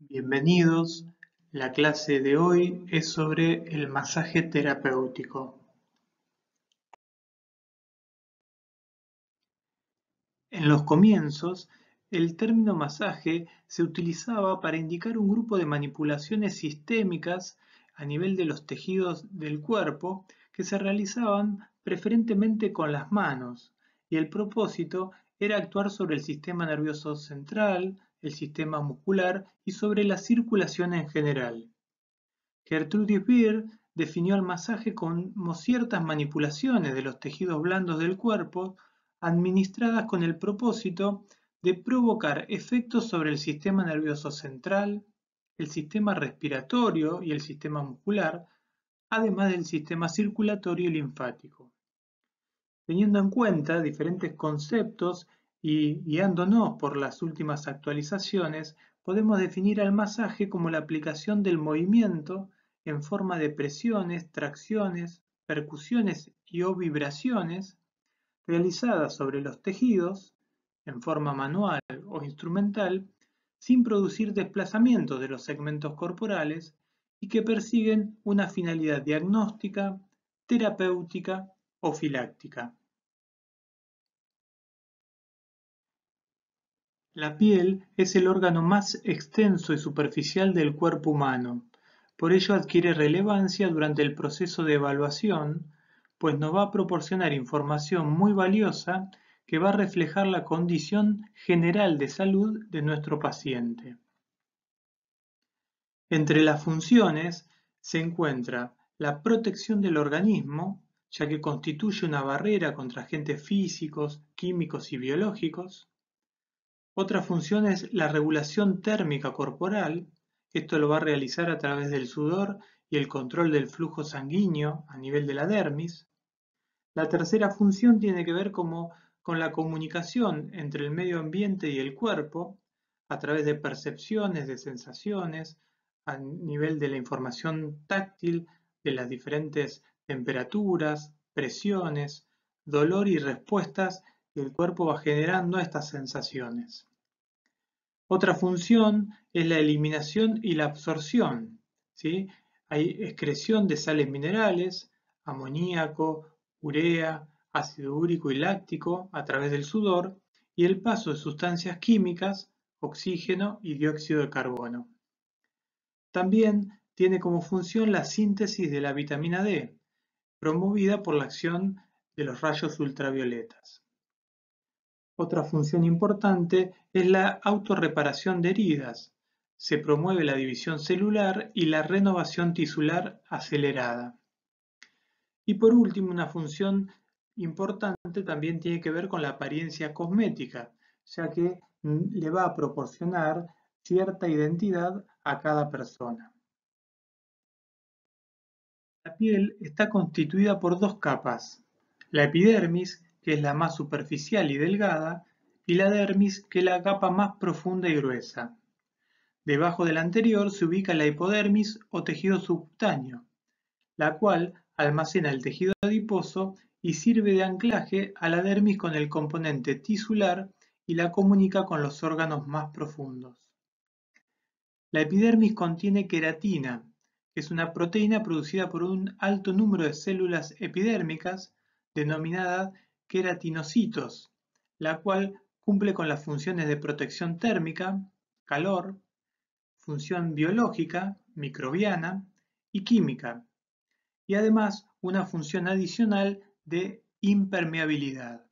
Bienvenidos. La clase de hoy es sobre el masaje terapéutico. En los comienzos, el término masaje se utilizaba para indicar un grupo de manipulaciones sistémicas a nivel de los tejidos del cuerpo que se realizaban preferentemente con las manos, y el propósito era actuar sobre el sistema nervioso central, el sistema muscular y sobre la circulación en general. Gertrudis Beer definió el masaje como ciertas manipulaciones de los tejidos blandos del cuerpo administradas con el propósito de provocar efectos sobre el sistema nervioso central, el sistema respiratorio y el sistema muscular, además del sistema circulatorio y linfático. Teniendo en cuenta diferentes conceptos y guiándonos por las últimas actualizaciones, podemos definir al masaje como la aplicación del movimiento en forma de presiones, tracciones, percusiones y o vibraciones realizadas sobre los tejidos en forma manual o instrumental sin producir desplazamiento de los segmentos corporales y que persiguen una finalidad diagnóstica, terapéutica o filáctica. La piel es el órgano más extenso y superficial del cuerpo humano, por ello adquiere relevancia durante el proceso de evaluación, pues nos va a proporcionar información muy valiosa que va a reflejar la condición general de salud de nuestro paciente. Entre las funciones se encuentra la protección del organismo, ya que constituye una barrera contra agentes físicos, químicos y biológicos. Otra función es la regulación térmica corporal. Esto lo va a realizar a través del sudor y el control del flujo sanguíneo a nivel de la dermis. La tercera función tiene que ver con la comunicación entre el medio ambiente y el cuerpo a través de percepciones, de sensaciones, a nivel de la información táctil, de las diferentes temperaturas, presiones, dolor y respuestas que el cuerpo va generando a estas sensaciones. Otra función es la eliminación y la absorción, ¿sí? Hay excreción de sales minerales, amoníaco, urea, ácido úrico y láctico a través del sudor y el paso de sustancias químicas, oxígeno y dióxido de carbono. También tiene como función la síntesis de la vitamina D, promovida por la acción de los rayos ultravioletas. Otra función importante es la autorreparación de heridas. Se promueve la división celular y la renovación tisular acelerada. Y por último, una función importante también tiene que ver con la apariencia cosmética, ya que le va a proporcionar cierta identidad a cada persona. La piel está constituida por dos capas, la epidermis, que es la más superficial y delgada, y la dermis, que es la capa más profunda y gruesa. Debajo de la anterior se ubica la hipodermis o tejido subcutáneo, la cual almacena el tejido adiposo y sirve de anclaje a la dermis con el componente tisular y la comunica con los órganos más profundos. La epidermis contiene queratina, que es una proteína producida por un alto número de células epidérmicas denominada queratinocitos, la cual cumple con las funciones de protección térmica, calor, función biológica, microbiana y química, y además una función adicional de impermeabilidad.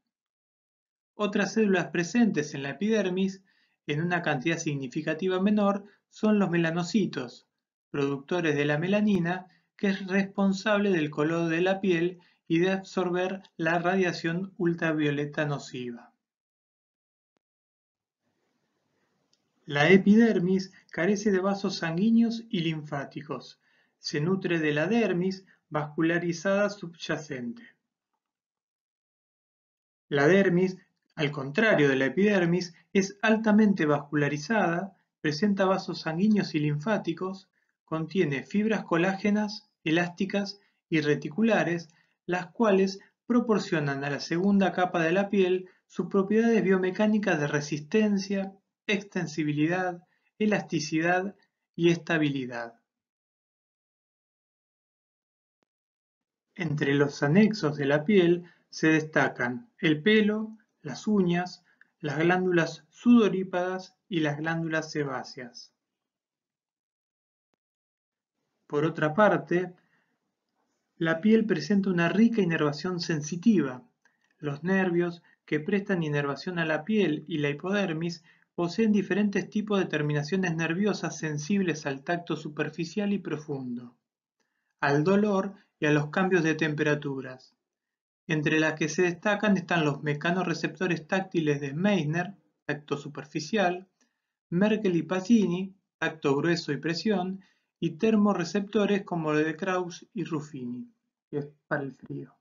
Otras células presentes en la epidermis, en una cantidad significativa menor, son los melanocitos, productores de la melanina, que es responsable del color de la piel y de absorber la radiación ultravioleta nociva. La epidermis carece de vasos sanguíneos y linfáticos. Se nutre de la dermis vascularizada subyacente. La dermis, al contrario de la epidermis, es altamente vascularizada, presenta vasos sanguíneos y linfáticos, contiene fibras colágenas, elásticas y reticulares, las cuales proporcionan a la segunda capa de la piel sus propiedades biomecánicas de resistencia, extensibilidad, elasticidad y estabilidad. Entre los anexos de la piel se destacan el pelo, las uñas, las glándulas sudoríparas y las glándulas sebáceas. Por otra parte, la piel presenta una rica inervación sensitiva. Los nervios que prestan inervación a la piel y la hipodermis poseen diferentes tipos de terminaciones nerviosas sensibles al tacto superficial y profundo, al dolor y a los cambios de temperaturas. Entre las que se destacan están los mecanorreceptores táctiles de Meissner, tacto superficial, Merkel y Pacini, tacto grueso y presión, y termorreceptores como los de Krauss y Ruffini, que es para el frío.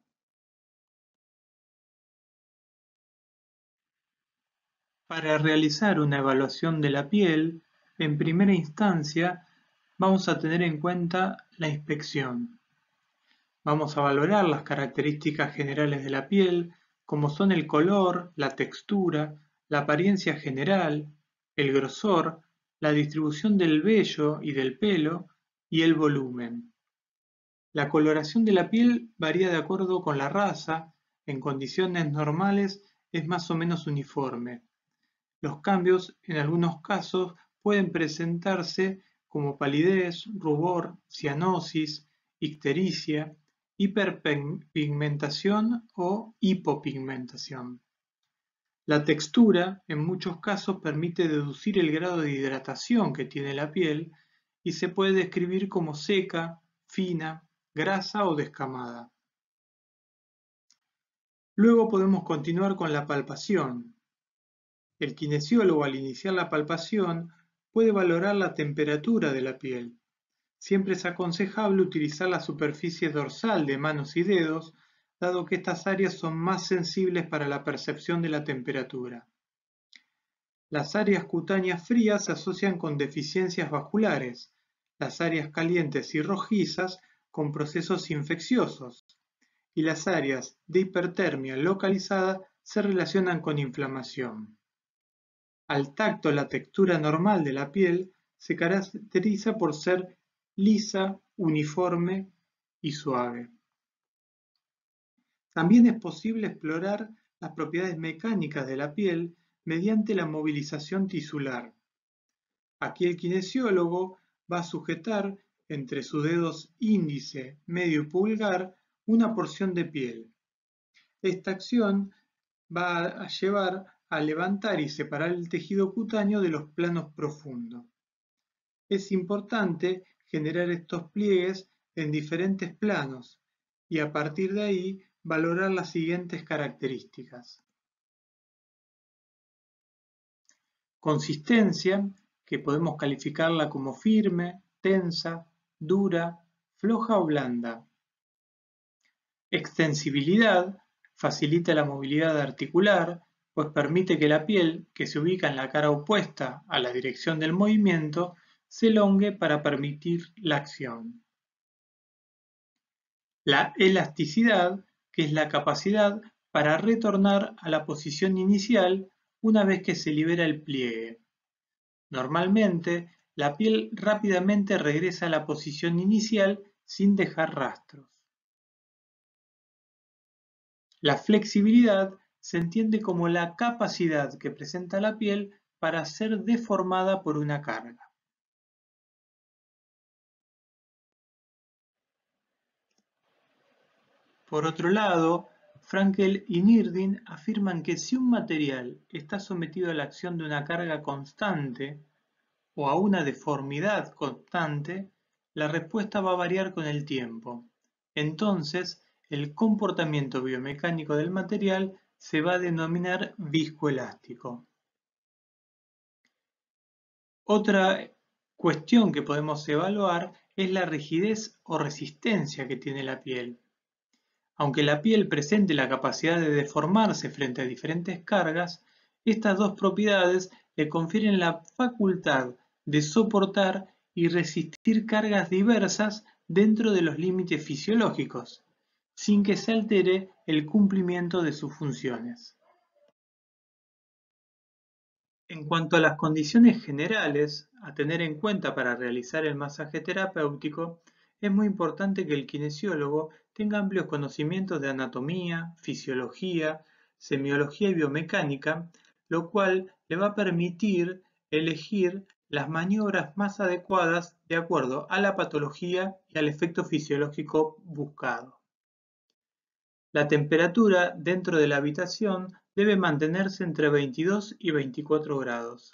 Para realizar una evaluación de la piel, en primera instancia vamos a tener en cuenta la inspección. Vamos a valorar las características generales de la piel, como son el color, la textura, la apariencia general, el grosor, la distribución del vello y del pelo y el volumen. La coloración de la piel varía de acuerdo con la raza, en condiciones normales es más o menos uniforme. Los cambios, en algunos casos, pueden presentarse como palidez, rubor, cianosis, ictericia, hiperpigmentación o hipopigmentación. La textura, en muchos casos, permite deducir el grado de hidratación que tiene la piel y se puede describir como seca, fina, grasa o descamada. Luego podemos continuar con la palpación. El kinesiólogo, al iniciar la palpación, puede valorar la temperatura de la piel. Siempre es aconsejable utilizar la superficie dorsal de manos y dedos, dado que estas áreas son más sensibles para la percepción de la temperatura. Las áreas cutáneas frías se asocian con deficiencias vasculares, las áreas calientes y rojizas con procesos infecciosos, y las áreas de hipertermia localizada se relacionan con inflamación. Al tacto, la textura normal de la piel se caracteriza por ser lisa, uniforme y suave. También es posible explorar las propiedades mecánicas de la piel mediante la movilización tisular. Aquí el kinesiólogo va a sujetar entre sus dedos índice, medio y pulgar una porción de piel. Esta acción va a llevar a levantar y separar el tejido cutáneo de los planos profundos. Es importante generar estos pliegues en diferentes planos y a partir de ahí valorar las siguientes características. Consistencia, que podemos calificarla como firme, tensa, dura, floja o blanda. Extensibilidad, facilita la movilidad articular, pues permite que la piel, que se ubica en la cara opuesta a la dirección del movimiento, se elongue para permitir la acción. La elasticidad, que es la capacidad para retornar a la posición inicial una vez que se libera el pliegue. Normalmente, la piel rápidamente regresa a la posición inicial sin dejar rastros. La flexibilidad se entiende como la capacidad que presenta la piel para ser deformada por una carga. Por otro lado, Frankel y Nirdin afirman que si un material está sometido a la acción de una carga constante o a una deformidad constante, la respuesta va a variar con el tiempo. Entonces, el comportamiento biomecánico del material se va a denominar viscoelástico. Otra cuestión que podemos evaluar es la rigidez o resistencia que tiene la piel. Aunque la piel presente la capacidad de deformarse frente a diferentes cargas, estas dos propiedades le confieren la facultad de soportar y resistir cargas diversas dentro de los límites fisiológicos, sin que se altere el cumplimiento de sus funciones. En cuanto a las condiciones generales a tener en cuenta para realizar el masaje terapéutico, es muy importante que el kinesiólogo tenga amplios conocimientos de anatomía, fisiología, semiología y biomecánica, lo cual le va a permitir elegir las maniobras más adecuadas de acuerdo a la patología y al efecto fisiológico buscado. La temperatura dentro de la habitación debe mantenerse entre 22 y 24 grados.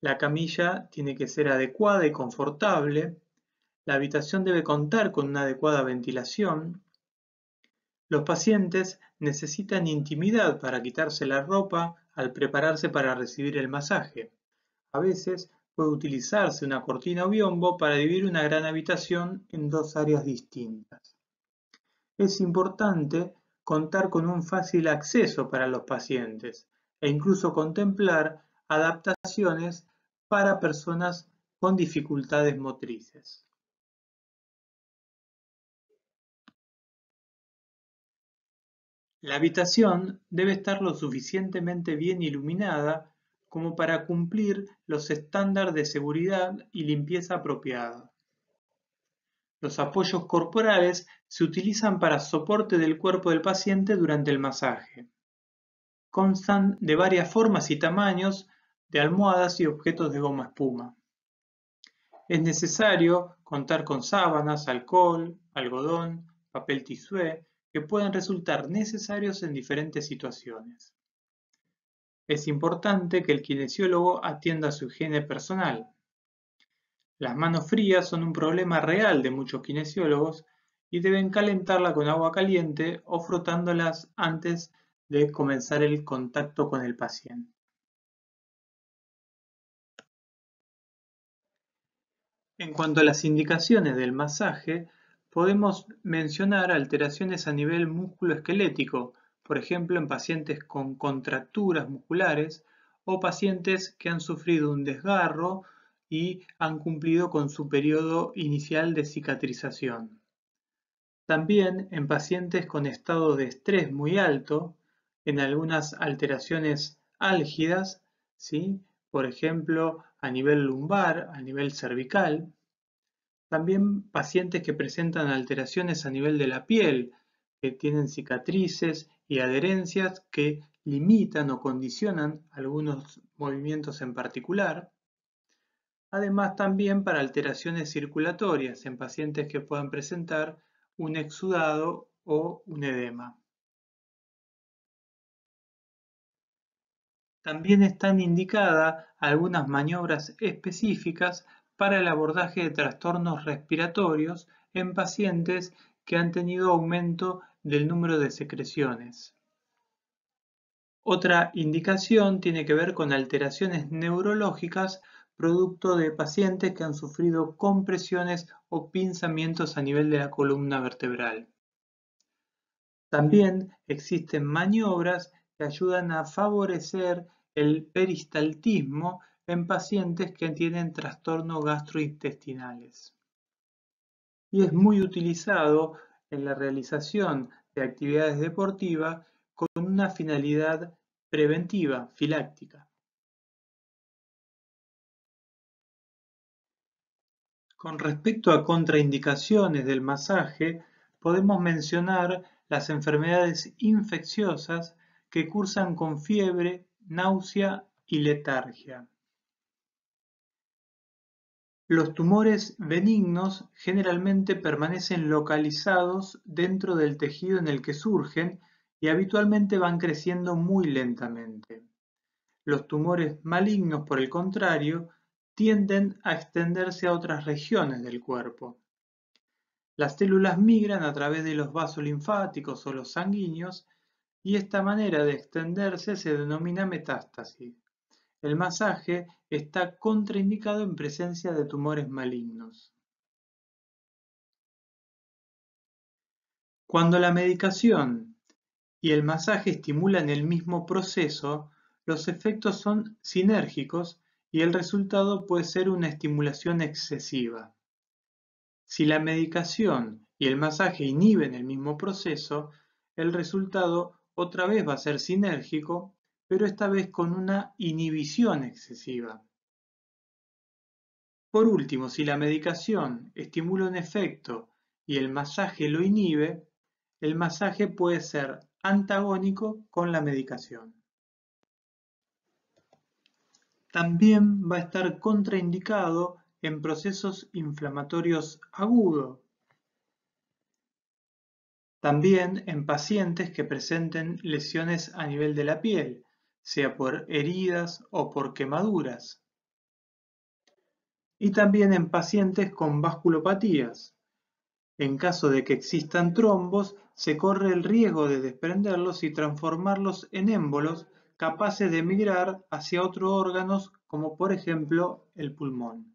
La camilla tiene que ser adecuada y confortable. La habitación debe contar con una adecuada ventilación. Los pacientes necesitan intimidad para quitarse la ropa al prepararse para recibir el masaje. A veces puede utilizarse una cortina o biombo para dividir una gran habitación en dos áreas distintas. Es importante contar con un fácil acceso para los pacientes e incluso contemplar adaptaciones para personas con dificultades motrices. La habitación debe estar lo suficientemente bien iluminada como para cumplir los estándares de seguridad y limpieza apropiada. Los apoyos corporales se utilizan para soporte del cuerpo del paciente durante el masaje. Constan de varias formas y tamaños de almohadas y objetos de goma espuma. Es necesario contar con sábanas, alcohol, algodón, papel tisué, que pueden resultar necesarios en diferentes situaciones. Es importante que el kinesiólogo atienda su higiene personal. Las manos frías son un problema real de muchos kinesiólogos y deben calentarla con agua caliente o frotándolas antes de comenzar el contacto con el paciente. En cuanto a las indicaciones del masaje, podemos mencionar alteraciones a nivel músculo-esquelético, por ejemplo en pacientes con contracturas musculares o pacientes que han sufrido un desgarro y han cumplido con su periodo inicial de cicatrización. También en pacientes con estado de estrés muy alto, en algunas alteraciones álgidas, ¿sí? Por ejemplo, a nivel lumbar, a nivel cervical. También pacientes que presentan alteraciones a nivel de la piel, que tienen cicatrices y adherencias que limitan o condicionan algunos movimientos en particular. Además, también para alteraciones circulatorias en pacientes que puedan presentar un exudado o un edema. También están indicadas algunas maniobras específicas para el abordaje de trastornos respiratorios en pacientes que han tenido aumento del número de secreciones. Otra indicación tiene que ver con alteraciones neurológicas producto de pacientes que han sufrido compresiones o pinzamientos a nivel de la columna vertebral. También existen maniobras que ayudan a favorecer el peristaltismo en pacientes que tienen trastornos gastrointestinales. Y es muy utilizado en la realización de actividades deportivas con una finalidad preventiva, filáctica. Con respecto a contraindicaciones del masaje, podemos mencionar las enfermedades infecciosas que cursan con fiebre, náusea y letargia. Los tumores benignos generalmente permanecen localizados dentro del tejido en el que surgen y habitualmente van creciendo muy lentamente. Los tumores malignos, por el contrario, tienden a extenderse a otras regiones del cuerpo. Las células migran a través de los vasos linfáticos o los sanguíneos y esta manera de extenderse se denomina metástasis. El masaje está contraindicado en presencia de tumores malignos. Cuando la medicación y el masaje estimulan el mismo proceso, los efectos son sinérgicos y el resultado puede ser una estimulación excesiva. Si la medicación y el masaje inhiben el mismo proceso, el resultado otra vez va a ser sinérgico, pero esta vez con una inhibición excesiva. Por último, si la medicación estimula un efecto y el masaje lo inhibe, el masaje puede ser antagónico con la medicación. También va a estar contraindicado en procesos inflamatorios agudos. También en pacientes que presenten lesiones a nivel de la piel, sea por heridas o por quemaduras. Y también en pacientes con vasculopatías. En caso de que existan trombos, se corre el riesgo de desprenderlos y transformarlos en émbolos capaces de migrar hacia otros órganos, como por ejemplo el pulmón.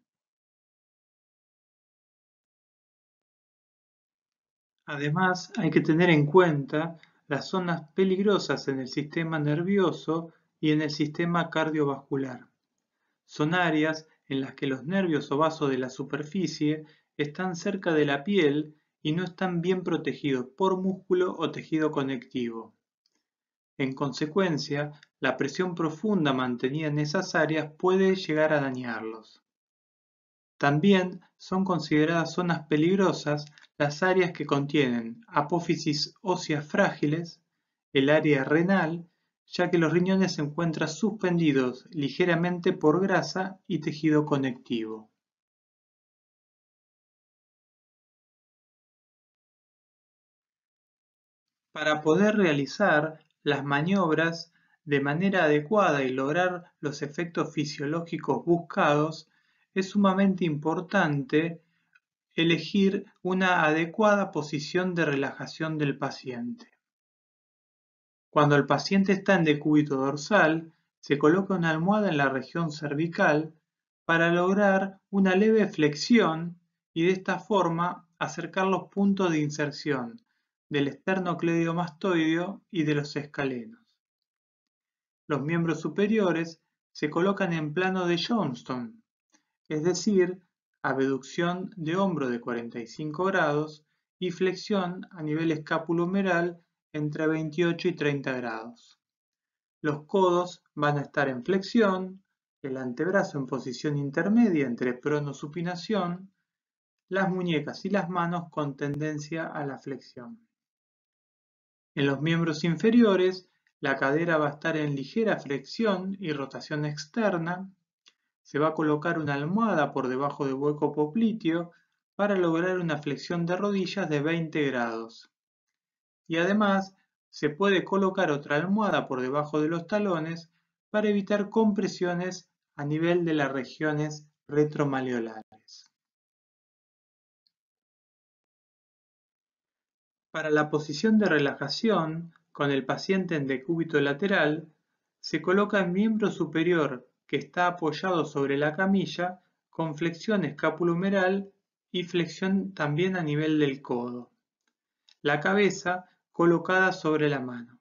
Además, hay que tener en cuenta las zonas peligrosas en el sistema nervioso y en el sistema cardiovascular. Son áreas en las que los nervios o vasos de la superficie están cerca de la piel y no están bien protegidos por músculo o tejido conectivo. En consecuencia, la presión profunda mantenida en esas áreas puede llegar a dañarlos. También son consideradas zonas peligrosas las áreas que contienen apófisis óseas frágiles, el área renal, ya que los riñones se encuentran suspendidos ligeramente por grasa y tejido conectivo. Para poder realizar las maniobras de manera adecuada y lograr los efectos fisiológicos buscados, es sumamente importante elegir una adecuada posición de relajación del paciente. Cuando el paciente está en decúbito dorsal, se coloca una almohada en la región cervical para lograr una leve flexión y de esta forma acercar los puntos de inserción del esternocleidomastoideo y de los escalenos. Los miembros superiores se colocan en plano de Johnston, es decir, abducción de hombro de 45 grados y flexión a nivel escapulohumeral entre 28 y 30 grados. Los codos van a estar en flexión, el antebrazo en posición intermedia entre pronosupinación, las muñecas y las manos con tendencia a la flexión. En los miembros inferiores, la cadera va a estar en ligera flexión y rotación externa. Se va a colocar una almohada por debajo del hueco popliteo para lograr una flexión de rodillas de 20 grados. Y además se puede colocar otra almohada por debajo de los talones para evitar compresiones a nivel de las regiones retromaleolares. Para la posición de relajación, con el paciente en decúbito lateral, se coloca el miembro superior que está apoyado sobre la camilla con flexión escapulohumeral y flexión también a nivel del codo. La cabeza colocada sobre la mano.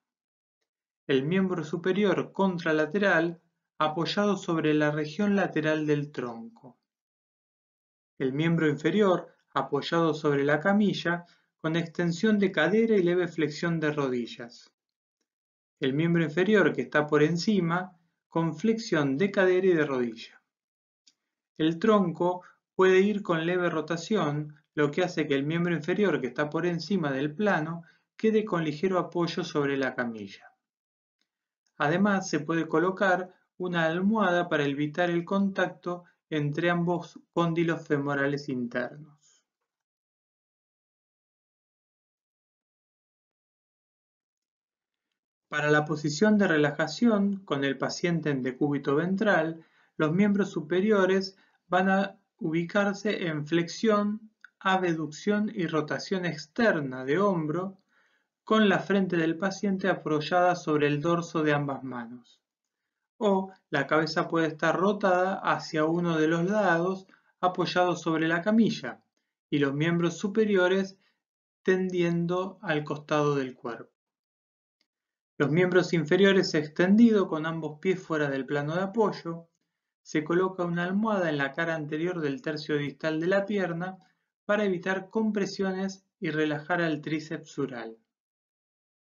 El miembro superior contralateral apoyado sobre la región lateral del tronco. El miembro inferior apoyado sobre la camilla con extensión de cadera y leve flexión de rodillas. El miembro inferior que está por encima con flexión de cadera y de rodilla. El tronco puede ir con leve rotación, lo que hace que el miembro inferior que está por encima del plano quede con ligero apoyo sobre la camilla. Además, se puede colocar una almohada para evitar el contacto entre ambos cóndilos femorales internos. Para la posición de relajación con el paciente en decúbito ventral, los miembros superiores van a ubicarse en flexión, abducción y rotación externa de hombro, con la frente del paciente apoyada sobre el dorso de ambas manos. O la cabeza puede estar rotada hacia uno de los lados apoyado sobre la camilla y los miembros superiores tendiendo al costado del cuerpo. Los miembros inferiores extendidos con ambos pies fuera del plano de apoyo. Se coloca una almohada en la cara anterior del tercio distal de la pierna para evitar compresiones y relajar al tríceps sural.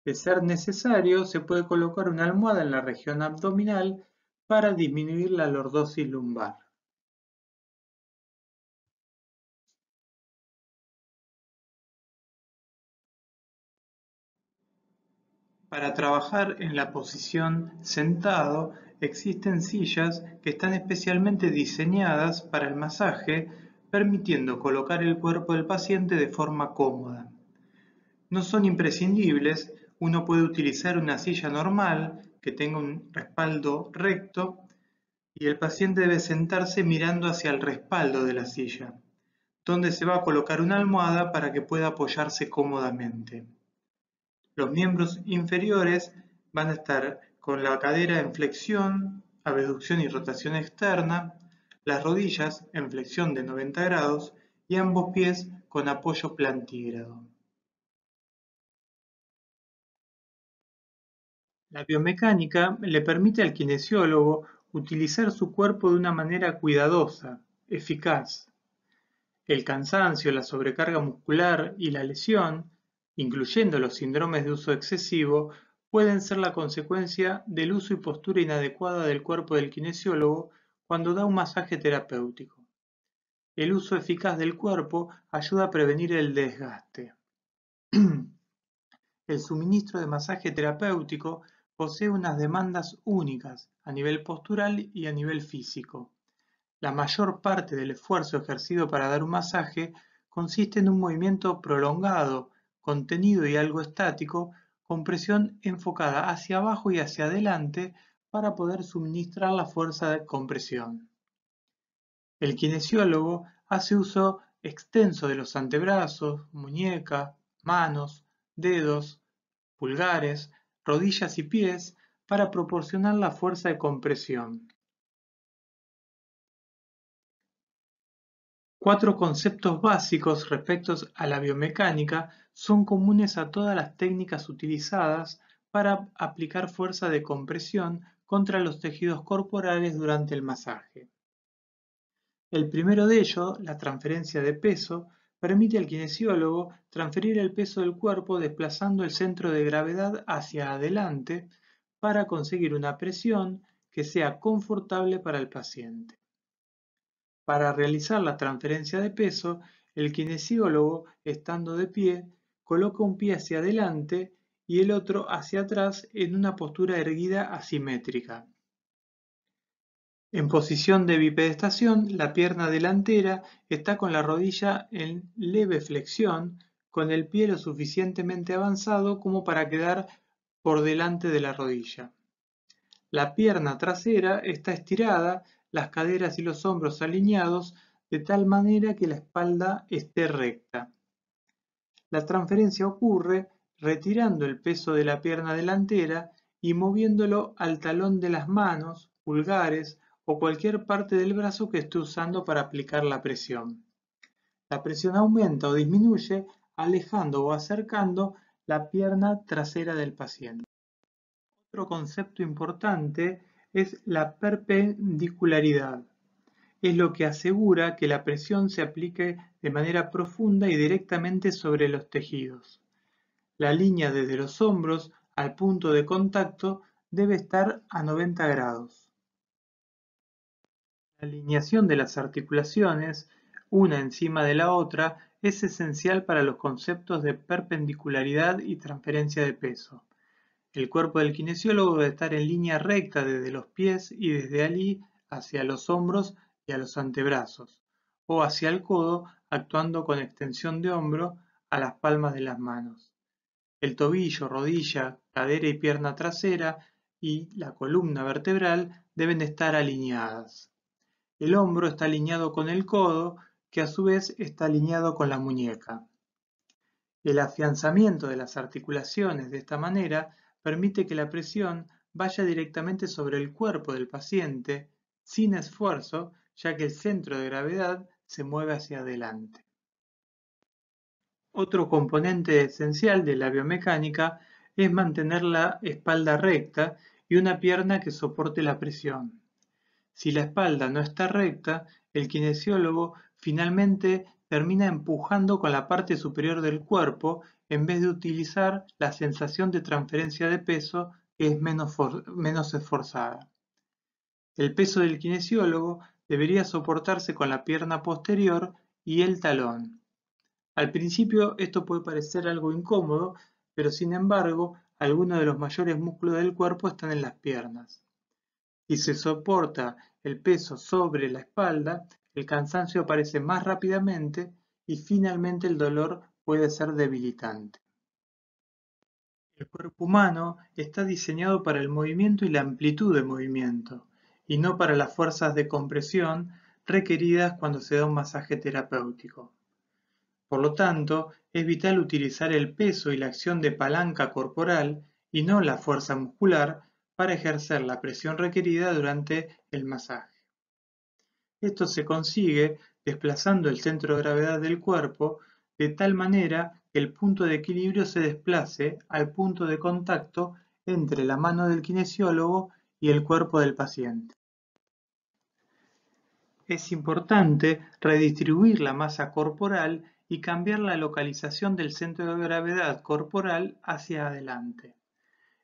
De ser necesario, se puede colocar una almohada en la región abdominal para disminuir la lordosis lumbar. Para trabajar en la posición sentado, existen sillas que están especialmente diseñadas para el masaje, permitiendo colocar el cuerpo del paciente de forma cómoda. No son imprescindibles, uno puede utilizar una silla normal que tenga un respaldo recto y el paciente debe sentarse mirando hacia el respaldo de la silla, donde se va a colocar una almohada para que pueda apoyarse cómodamente. Los miembros inferiores van a estar con la cadera en flexión, abducción y rotación externa, las rodillas en flexión de 90 grados y ambos pies con apoyo plantígrado. La biomecánica le permite al kinesiólogo utilizar su cuerpo de una manera cuidadosa, eficaz. El cansancio, la sobrecarga muscular y la lesión, incluyendo los síndromes de uso excesivo, pueden ser la consecuencia del uso y postura inadecuada del cuerpo del kinesiólogo cuando da un masaje terapéutico. El uso eficaz del cuerpo ayuda a prevenir el desgaste. El suministro de masaje terapéutico posee unas demandas únicas a nivel postural y a nivel físico. La mayor parte del esfuerzo ejercido para dar un masaje consiste en un movimiento prolongado, contenido y algo estático, con presión enfocada hacia abajo y hacia adelante para poder suministrar la fuerza de compresión. El kinesiólogo hace uso extenso de los antebrazos, muñeca, manos, dedos, pulgares, rodillas y pies para proporcionar la fuerza de compresión. 4 conceptos básicos respecto a la biomecánica son comunes a todas las técnicas utilizadas para aplicar fuerza de compresión contra los tejidos corporales durante el masaje. El primero de ellos, la transferencia de peso, permite al kinesiólogo transferir el peso del cuerpo desplazando el centro de gravedad hacia adelante para conseguir una presión que sea confortable para el paciente. Para realizar la transferencia de peso, el kinesiólogo, estando de pie, coloca un pie hacia adelante y el otro hacia atrás en una postura erguida asimétrica. En posición de bipedestación, la pierna delantera está con la rodilla en leve flexión, con el pie lo suficientemente avanzado como para quedar por delante de la rodilla. La pierna trasera está estirada, las caderas y los hombros alineados de tal manera que la espalda esté recta. La transferencia ocurre retirando el peso de la pierna delantera y moviéndolo al talón de las manos, pulgares o cualquier parte del brazo que esté usando para aplicar la presión. La presión aumenta o disminuye alejando o acercando la pierna trasera del paciente. Otro concepto importante es la perpendicularidad. Es lo que asegura que la presión se aplique de manera profunda y directamente sobre los tejidos. La línea desde los hombros al punto de contacto debe estar a 90 grados. La alineación de las articulaciones, una encima de la otra, es esencial para los conceptos de perpendicularidad y transferencia de peso. El cuerpo del kinesiólogo debe estar en línea recta desde los pies y desde allí hacia los hombros y a los antebrazos, o hacia el codo actuando con extensión de hombro a las palmas de las manos. El tobillo, rodilla, cadera y pierna trasera y la columna vertebral deben estar alineadas. El hombro está alineado con el codo, que a su vez está alineado con la muñeca. El afianzamiento de las articulaciones de esta manera permite que la presión vaya directamente sobre el cuerpo del paciente sin esfuerzo, ya que el centro de gravedad se mueve hacia adelante. Otro componente esencial de la biomecánica es mantener la espalda recta y una pierna que soporte la presión. Si la espalda no está recta, el kinesiólogo finalmente termina empujando con la parte superior del cuerpo en vez de utilizar la sensación de transferencia de peso, que es menos esforzada. El peso del kinesiólogo debería soportarse con la pierna posterior y el talón. Al principio esto puede parecer algo incómodo, pero sin embargo, algunos de los mayores músculos del cuerpo están en las piernas. Si se soporta el peso sobre la espalda, el cansancio aparece más rápidamente y finalmente el dolor puede ser debilitante. El cuerpo humano está diseñado para el movimiento y la amplitud de movimiento, y no para las fuerzas de compresión requeridas cuando se da un masaje terapéutico. Por lo tanto, es vital utilizar el peso y la acción de palanca corporal y no la fuerza muscular para ejercer la presión requerida durante el masaje. Esto se consigue desplazando el centro de gravedad del cuerpo de tal manera que el punto de equilibrio se desplace al punto de contacto entre la mano del kinesiólogo y el cuerpo del paciente. Es importante redistribuir la masa corporal y cambiar la localización del centro de gravedad corporal hacia adelante.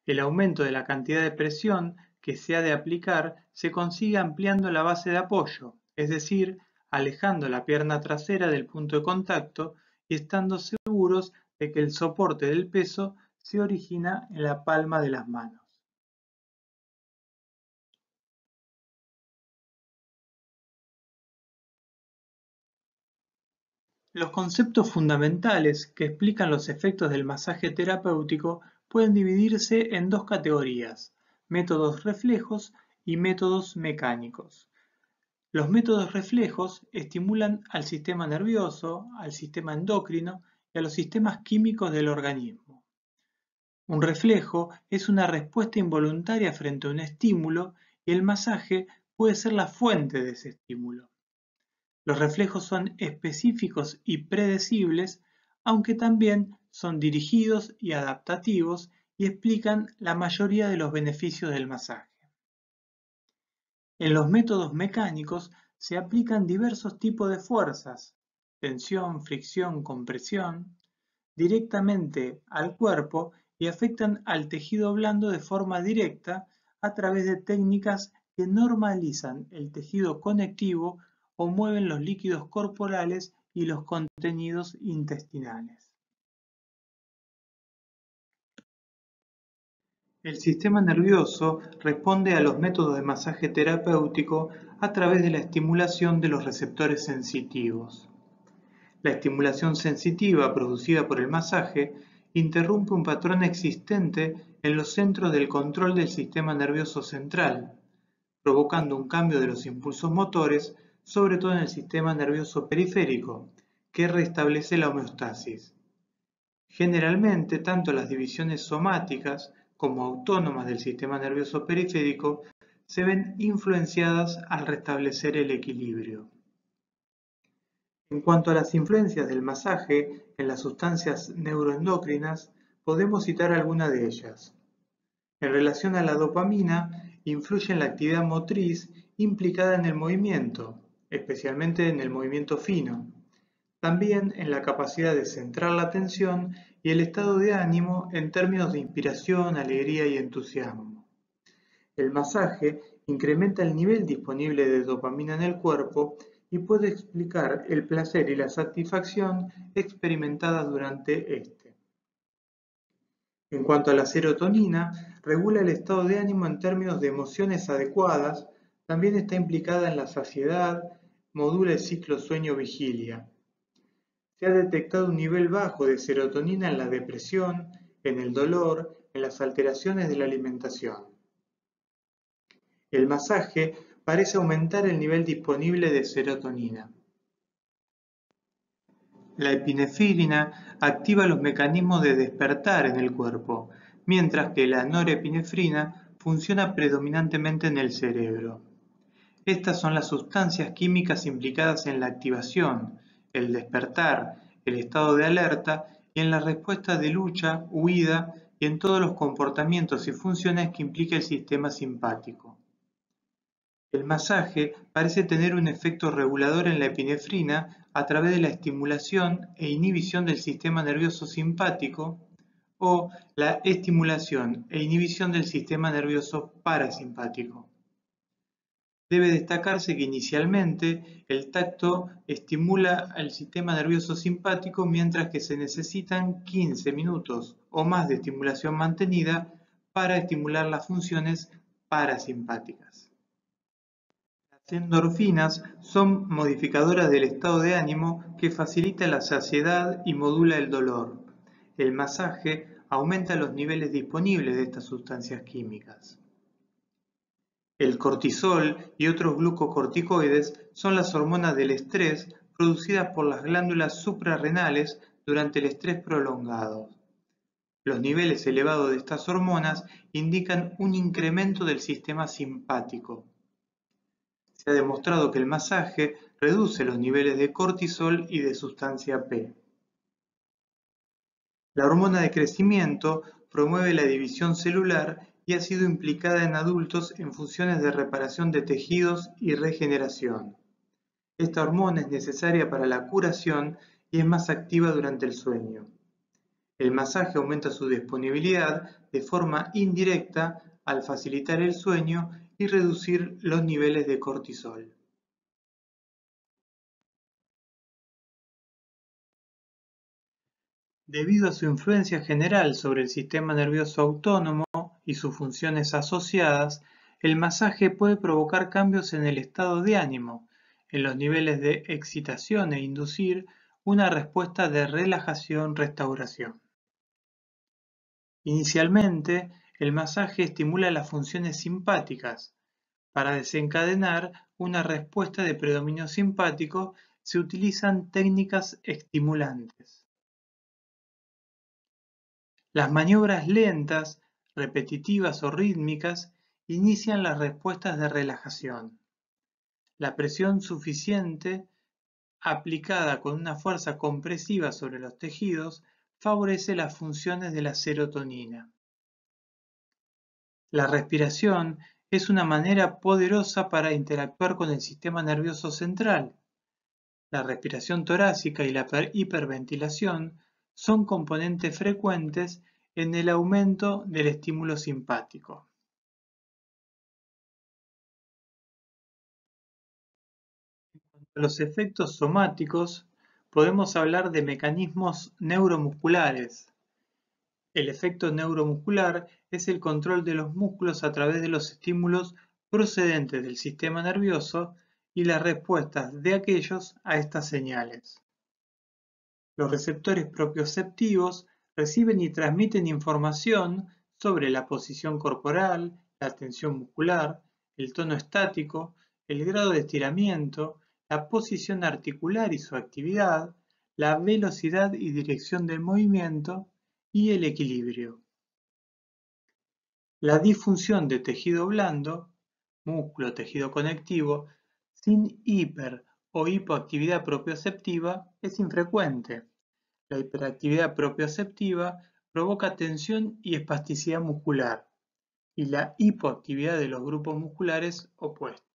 El aumento de la cantidad de presión que se ha de aplicar se consigue ampliando la base de apoyo, es decir, alejando la pierna trasera del punto de contacto y estando seguros de que el soporte del peso se origina en la palma de las manos. Los conceptos fundamentales que explican los efectos del masaje terapéutico pueden dividirse en dos categorías: métodos reflejos y métodos mecánicos. Los métodos reflejos estimulan al sistema nervioso, al sistema endocrino y a los sistemas químicos del organismo. Un reflejo es una respuesta involuntaria frente a un estímulo y el masaje puede ser la fuente de ese estímulo. Los reflejos son específicos y predecibles, aunque también son dirigidos y adaptativos y explican la mayoría de los beneficios del masaje. En los métodos mecánicos se aplican diversos tipos de fuerzas, tensión, fricción, compresión, directamente al cuerpo y afectan al tejido blando de forma directa a través de técnicas que normalizan el tejido conectivo o mueven los líquidos corporales y los contenidos intestinales. El sistema nervioso responde a los métodos de masaje terapéutico a través de la estimulación de los receptores sensitivos. La estimulación sensitiva producida por el masaje interrumpe un patrón existente en los centros del control del sistema nervioso central, provocando un cambio de los impulsos motores, sobre todo en el sistema nervioso periférico, que restablece la homeostasis. Generalmente, tanto las divisiones somáticas como autónomas del sistema nervioso periférico se ven influenciadas al restablecer el equilibrio. En cuanto a las influencias del masaje en las sustancias neuroendocrinas, podemos citar algunas de ellas. En relación a la dopamina, influye en la actividad motriz implicada en el movimiento, especialmente en el movimiento fino. También en la capacidad de centrar la atención y el estado de ánimo en términos de inspiración, alegría y entusiasmo. El masaje incrementa el nivel disponible de dopamina en el cuerpo y puede explicar el placer y la satisfacción experimentadas durante este. En cuanto a la serotonina, regula el estado de ánimo en términos de emociones adecuadas, también está implicada en la saciedad, modula el ciclo sueño-vigilia. Se ha detectado un nivel bajo de serotonina en la depresión, en el dolor, en las alteraciones de la alimentación. El masaje parece aumentar el nivel disponible de serotonina. La epinefrina activa los mecanismos de despertar en el cuerpo, mientras que la norepinefrina funciona predominantemente en el cerebro. Estas son las sustancias químicas implicadas en la activación, el despertar, el estado de alerta y en la respuesta de lucha, huida y en todos los comportamientos y funciones que implica el sistema simpático. El masaje parece tener un efecto regulador en la epinefrina a través de la estimulación e inhibición del sistema nervioso simpático o la estimulación e inhibición del sistema nervioso parasimpático. Debe destacarse que inicialmente el tacto estimula el sistema nervioso simpático mientras que se necesitan 15 minutos o más de estimulación mantenida para estimular las funciones parasimpáticas. Las endorfinas son modificadoras del estado de ánimo que facilita la saciedad y modula el dolor. El masaje aumenta los niveles disponibles de estas sustancias químicas. El cortisol y otros glucocorticoides son las hormonas del estrés producidas por las glándulas suprarrenales durante el estrés prolongado. Los niveles elevados de estas hormonas indican un incremento del sistema simpático. Se ha demostrado que el masaje reduce los niveles de cortisol y de sustancia P. La hormona de crecimiento promueve la división celular y ha sido implicada en adultos en funciones de reparación de tejidos y regeneración. Esta hormona es necesaria para la curación y es más activa durante el sueño. El masaje aumenta su disponibilidad de forma indirecta al facilitar el sueño y reducir los niveles de cortisol. Debido a su influencia general sobre el sistema nervioso autónomo y sus funciones asociadas, el masaje puede provocar cambios en el estado de ánimo, en los niveles de excitación e inducir una respuesta de relajación-restauración. Inicialmente, el masaje estimula las funciones simpáticas. Para desencadenar una respuesta de predominio simpático, se utilizan técnicas estimulantes. Las maniobras lentas, repetitivas o rítmicas inician las respuestas de relajación. La presión suficiente, aplicada con una fuerza compresiva sobre los tejidos, favorece las funciones de la serotonina. La respiración es una manera poderosa para interactuar con el sistema nervioso central. La respiración torácica y la hiperventilación son componentes frecuentes en el aumento del estímulo simpático. En cuanto a los efectos somáticos, podemos hablar de mecanismos neuromusculares. El efecto neuromuscular es el control de los músculos a través de los estímulos procedentes del sistema nervioso y las respuestas de aquellos a estas señales. Los receptores propioceptivos reciben y transmiten información sobre la posición corporal, la tensión muscular, el tono estático, el grado de estiramiento, la posición articular y su actividad, la velocidad y dirección del movimiento y el equilibrio. La disfunción de tejido blando, músculo, tejido conectivo, sin hiper o hipoactividad propioceptiva es infrecuente. La hiperactividad propioceptiva provoca tensión y espasticidad muscular, y la hipoactividad de los grupos musculares opuestos.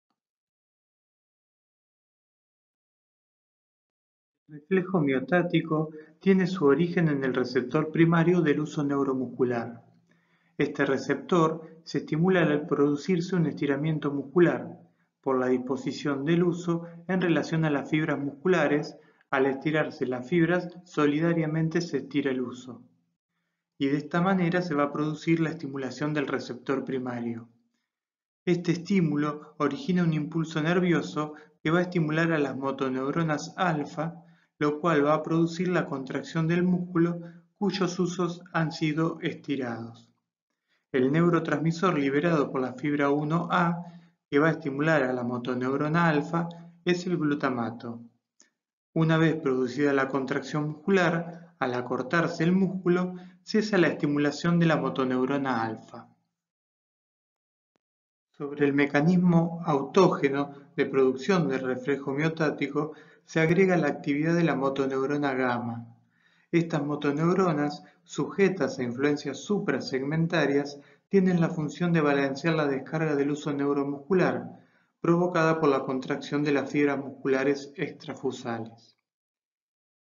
El reflejo miotático tiene su origen en el receptor primario del uso neuromuscular. Este receptor se estimula al producirse un estiramiento muscular, por la disposición del uso en relación a las fibras musculares. Al estirarse las fibras, solidariamente se estira el uso. Y de esta manera se va a producir la estimulación del receptor primario. Este estímulo origina un impulso nervioso que va a estimular a las motoneuronas alfa, lo cual va a producir la contracción del músculo cuyos usos han sido estirados. El neurotransmisor liberado por la fibra 1A, que va a estimular a la motoneurona alfa, es el glutamato. Una vez producida la contracción muscular, al acortarse el músculo, cesa la estimulación de la motoneurona alfa. Sobre el mecanismo autógeno de producción del reflejo miotático se agrega la actividad de la motoneurona gamma. Estas motoneuronas, sujetas a influencias suprasegmentarias, tienen la función de balancear la descarga del uso neuromuscular, provocada por la contracción de las fibras musculares extrafusales.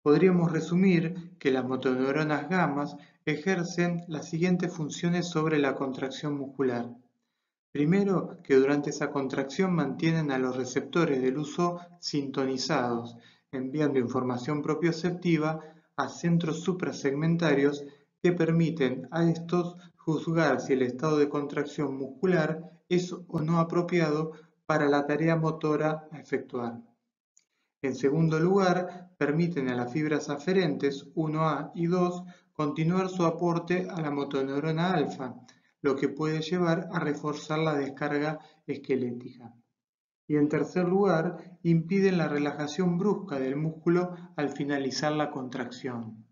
Podríamos resumir que las motoneuronas gamas ejercen las siguientes funciones sobre la contracción muscular. Primero, que durante esa contracción mantienen a los receptores del uso sintonizados, enviando información propioceptiva a centros suprasegmentarios que permiten a estos juzgar si el estado de contracción muscular es o no apropiado para la tarea motora a efectuar. En segundo lugar, permiten a las fibras aferentes 1A y 2 continuar su aporte a la motoneurona alfa, lo que puede llevar a reforzar la descarga esquelética. Y en tercer lugar, impiden la relajación brusca del músculo al finalizar la contracción.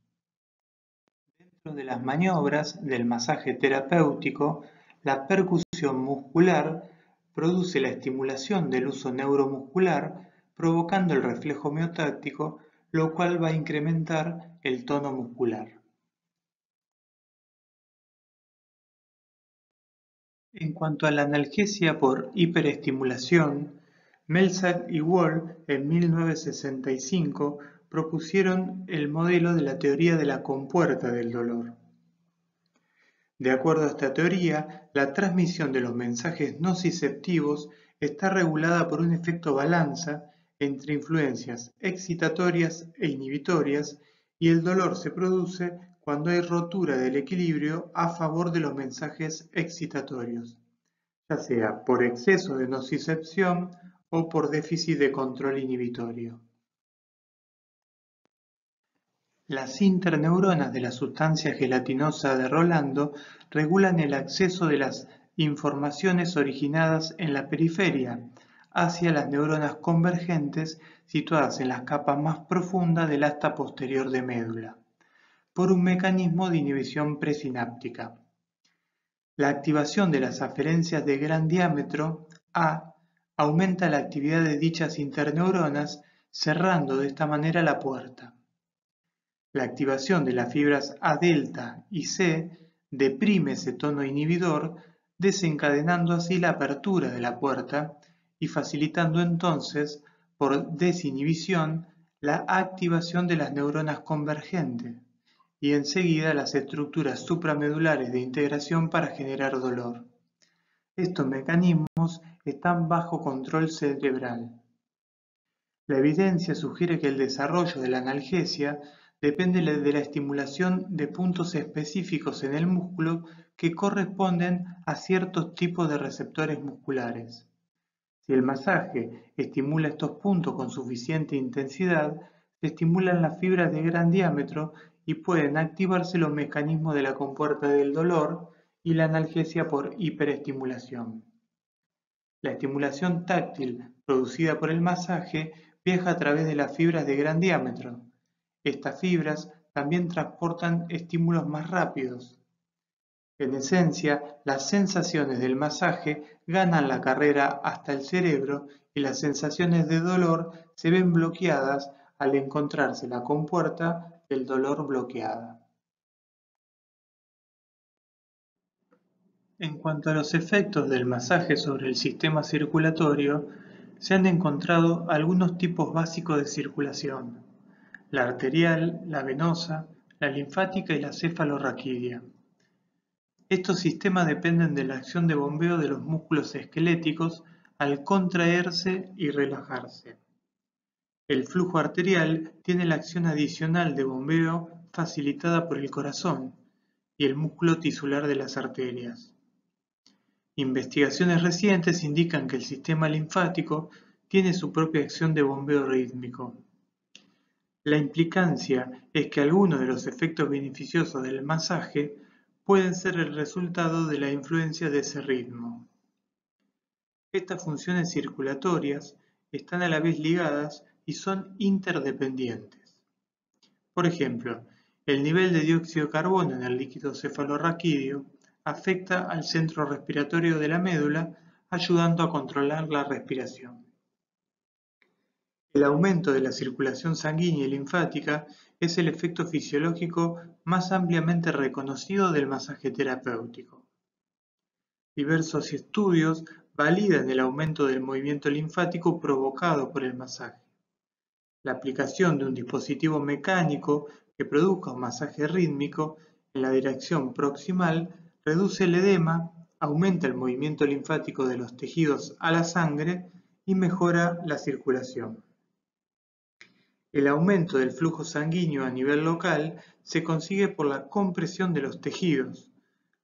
Dentro de las maniobras del masaje terapéutico, la percusión muscular produce la estimulación del uso neuromuscular, provocando el reflejo miotáctico, lo cual va a incrementar el tono muscular. En cuanto a la analgesia por hiperestimulación, Meltzer y Wall en 1965 propusieron el modelo de la teoría de la compuerta del dolor. De acuerdo a esta teoría, la transmisión de los mensajes nociceptivos está regulada por un efecto balanza entre influencias excitatorias e inhibitorias, y el dolor se produce cuando hay rotura del equilibrio a favor de los mensajes excitatorios, ya sea por exceso de nocicepción o por déficit de control inhibitorio. Las interneuronas de la sustancia gelatinosa de Rolando regulan el acceso de las informaciones originadas en la periferia hacia las neuronas convergentes situadas en las capas más profundas del asta posterior de médula, por un mecanismo de inhibición presináptica. La activación de las aferencias de gran diámetro A aumenta la actividad de dichas interneuronas, cerrando de esta manera la puerta. La activación de las fibras A delta y C deprime ese tono inhibidor, desencadenando así la apertura de la puerta y facilitando entonces, por desinhibición, la activación de las neuronas convergentes y enseguida las estructuras supramedulares de integración para generar dolor. Estos mecanismos están bajo control cerebral. La evidencia sugiere que el desarrollo de la analgesia depende de la estimulación de puntos específicos en el músculo que corresponden a ciertos tipos de receptores musculares. Si el masaje estimula estos puntos con suficiente intensidad, se estimulan las fibras de gran diámetro y pueden activarse los mecanismos de la compuerta del dolor y la analgesia por hiperestimulación. La estimulación táctil producida por el masaje viaja a través de las fibras de gran diámetro. Estas fibras también transportan estímulos más rápidos. En esencia, las sensaciones del masaje ganan la carrera hasta el cerebro y las sensaciones de dolor se ven bloqueadas al encontrarse la compuerta del dolor bloqueada. En cuanto a los efectos del masaje sobre el sistema circulatorio, se han encontrado algunos tipos básicos de circulación: la arterial, la venosa, la linfática y la cefalorraquídea. Estos sistemas dependen de la acción de bombeo de los músculos esqueléticos al contraerse y relajarse. El flujo arterial tiene la acción adicional de bombeo facilitada por el corazón y el músculo tisular de las arterias. Investigaciones recientes indican que el sistema linfático tiene su propia acción de bombeo rítmico. La implicancia es que algunos de los efectos beneficiosos del masaje pueden ser el resultado de la influencia de ese ritmo. Estas funciones circulatorias están a la vez ligadas y son interdependientes. Por ejemplo, el nivel de dióxido de carbono en el líquido cefalorraquídeo afecta al centro respiratorio de la médula, ayudando a controlar la respiración. El aumento de la circulación sanguínea y linfática es el efecto fisiológico más ampliamente reconocido del masaje terapéutico. Diversos estudios validan el aumento del movimiento linfático provocado por el masaje. La aplicación de un dispositivo mecánico que produzca un masaje rítmico en la dirección proximal reduce el edema, aumenta el movimiento linfático de los tejidos a la sangre y mejora la circulación. El aumento del flujo sanguíneo a nivel local se consigue por la compresión de los tejidos,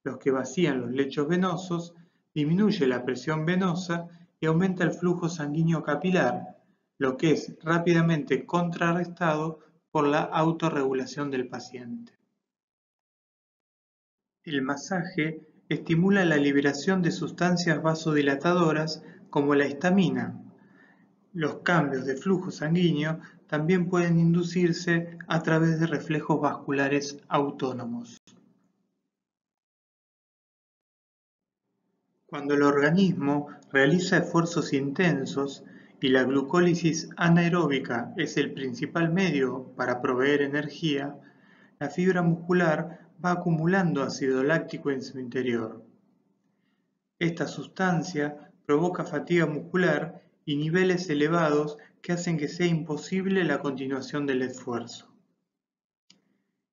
los que vacían los lechos venosos, disminuye la presión venosa y aumenta el flujo sanguíneo capilar, lo que es rápidamente contrarrestado por la autorregulación del paciente. El masaje estimula la liberación de sustancias vasodilatadoras como la histamina. Los cambios de flujo sanguíneo también pueden inducirse a través de reflejos vasculares autónomos. Cuando el organismo realiza esfuerzos intensos y la glucólisis anaeróbica es el principal medio para proveer energía, la fibra muscular va acumulando ácido láctico en su interior. Esta sustancia provoca fatiga muscular y niveles elevados que hacen que sea imposible la continuación del esfuerzo.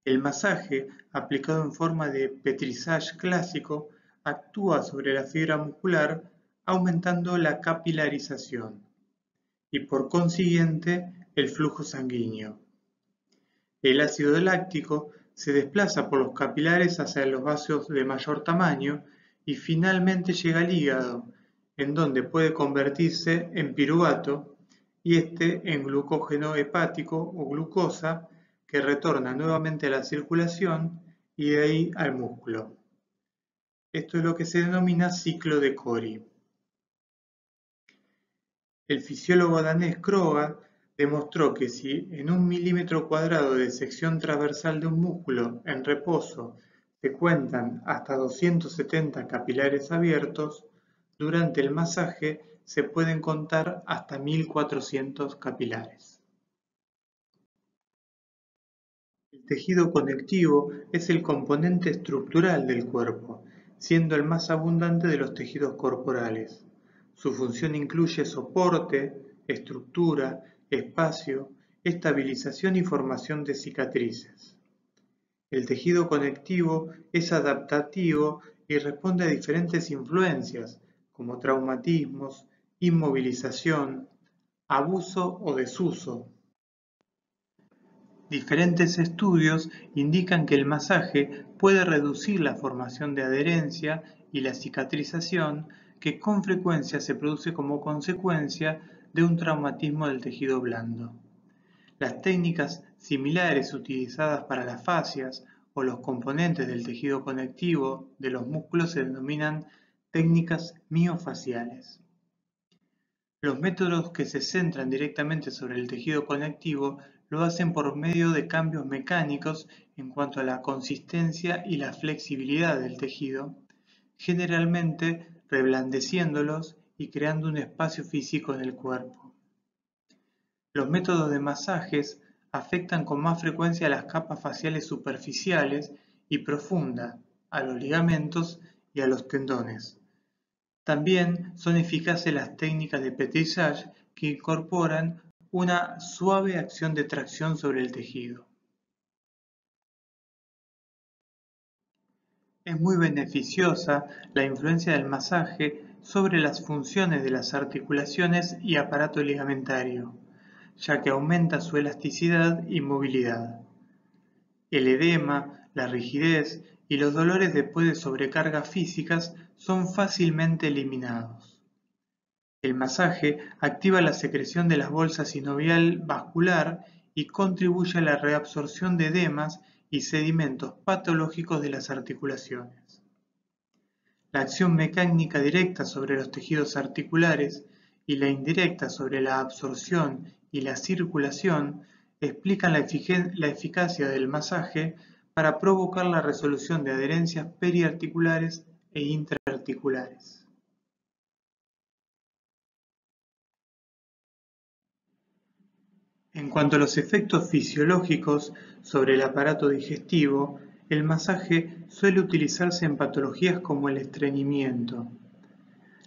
El masaje, aplicado en forma de petrissage clásico, actúa sobre la fibra muscular aumentando la capilarización y por consiguiente el flujo sanguíneo. El ácido láctico se desplaza por los capilares hacia los vasos de mayor tamaño y finalmente llega al hígado, en donde puede convertirse en piruvato y en glucógeno hepático o glucosa que retorna nuevamente a la circulación y de ahí al músculo. Esto es lo que se denomina ciclo de Cori. El fisiólogo danés Kroger demostró que si en 1 milímetro cuadrado de sección transversal de un músculo en reposo se cuentan hasta 270 capilares abiertos, durante el masaje se pueden contar hasta 1400 capilares. El tejido conectivo es el componente estructural del cuerpo, siendo el más abundante de los tejidos corporales. Su función incluye soporte, estructura, espacio, estabilización y formación de cicatrices. El tejido conectivo es adaptativo y responde a diferentes influencias, como traumatismos, inmovilización, abuso o desuso. Diferentes estudios indican que el masaje puede reducir la formación de adherencia y la cicatrización que con frecuencia se produce como consecuencia de un traumatismo del tejido blando. Las técnicas similares utilizadas para las fascias o los componentes del tejido conectivo de los músculos se denominan técnicas miofaciales. Los métodos que se centran directamente sobre el tejido conectivo lo hacen por medio de cambios mecánicos en cuanto a la consistencia y la flexibilidad del tejido, generalmente reblandeciéndolos y creando un espacio físico en el cuerpo. Los métodos de masajes afectan con más frecuencia a las capas faciales superficiales y profundas, a los ligamentos y a los tendones. También son eficaces las técnicas de petrissage que incorporan una suave acción de tracción sobre el tejido. Es muy beneficiosa la influencia del masaje sobre las funciones de las articulaciones y aparato ligamentario, ya que aumenta su elasticidad y movilidad. El edema, la rigidez y los dolores después de sobrecargas físicas son fácilmente eliminados. El masaje activa la secreción de las bolsas sinovial vascular y contribuye a la reabsorción de edemas y sedimentos patológicos de las articulaciones. La acción mecánica directa sobre los tejidos articulares y la indirecta sobre la absorción y la circulación explican la eficacia del masaje para provocar la resolución de adherencias periarticulares e intraarticulares. En cuanto a los efectos fisiológicos sobre el aparato digestivo, el masaje suele utilizarse en patologías como el estreñimiento.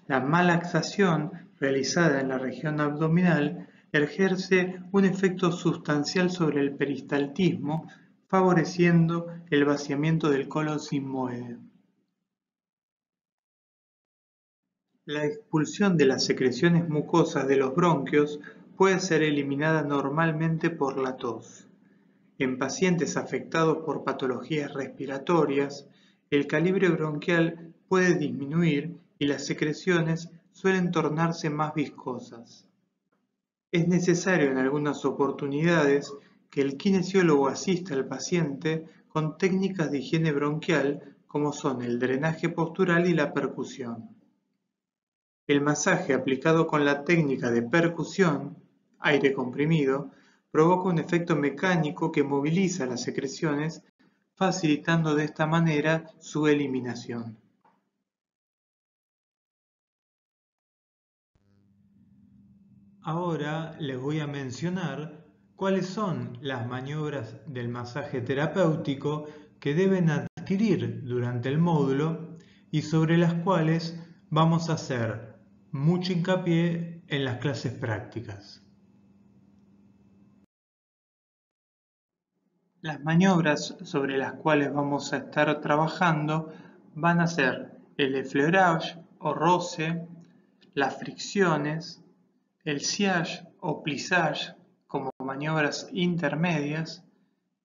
La malaxación realizada en la región abdominal ejerce un efecto sustancial sobre el peristaltismo, favoreciendo el vaciamiento del colon sigmoide. La expulsión de las secreciones mucosas de los bronquios puede ser eliminada normalmente por la tos. En pacientes afectados por patologías respiratorias, el calibre bronquial puede disminuir y las secreciones suelen tornarse más viscosas. Es necesario en algunas oportunidades que el kinesiólogo asista al paciente con técnicas de higiene bronquial como son el drenaje postural y la percusión. El masaje aplicado con la técnica de percusión, aire comprimido, provoca un efecto mecánico que moviliza las secreciones, facilitando de esta manera su eliminación. Ahora les voy a mencionar cuáles son las maniobras del masaje terapéutico que deben adquirir durante el módulo y sobre las cuales vamos a hacer mucho hincapié en las clases prácticas. Las maniobras sobre las cuales vamos a estar trabajando van a ser el effleurage o roce, las fricciones, el sciage o plissage como maniobras intermedias,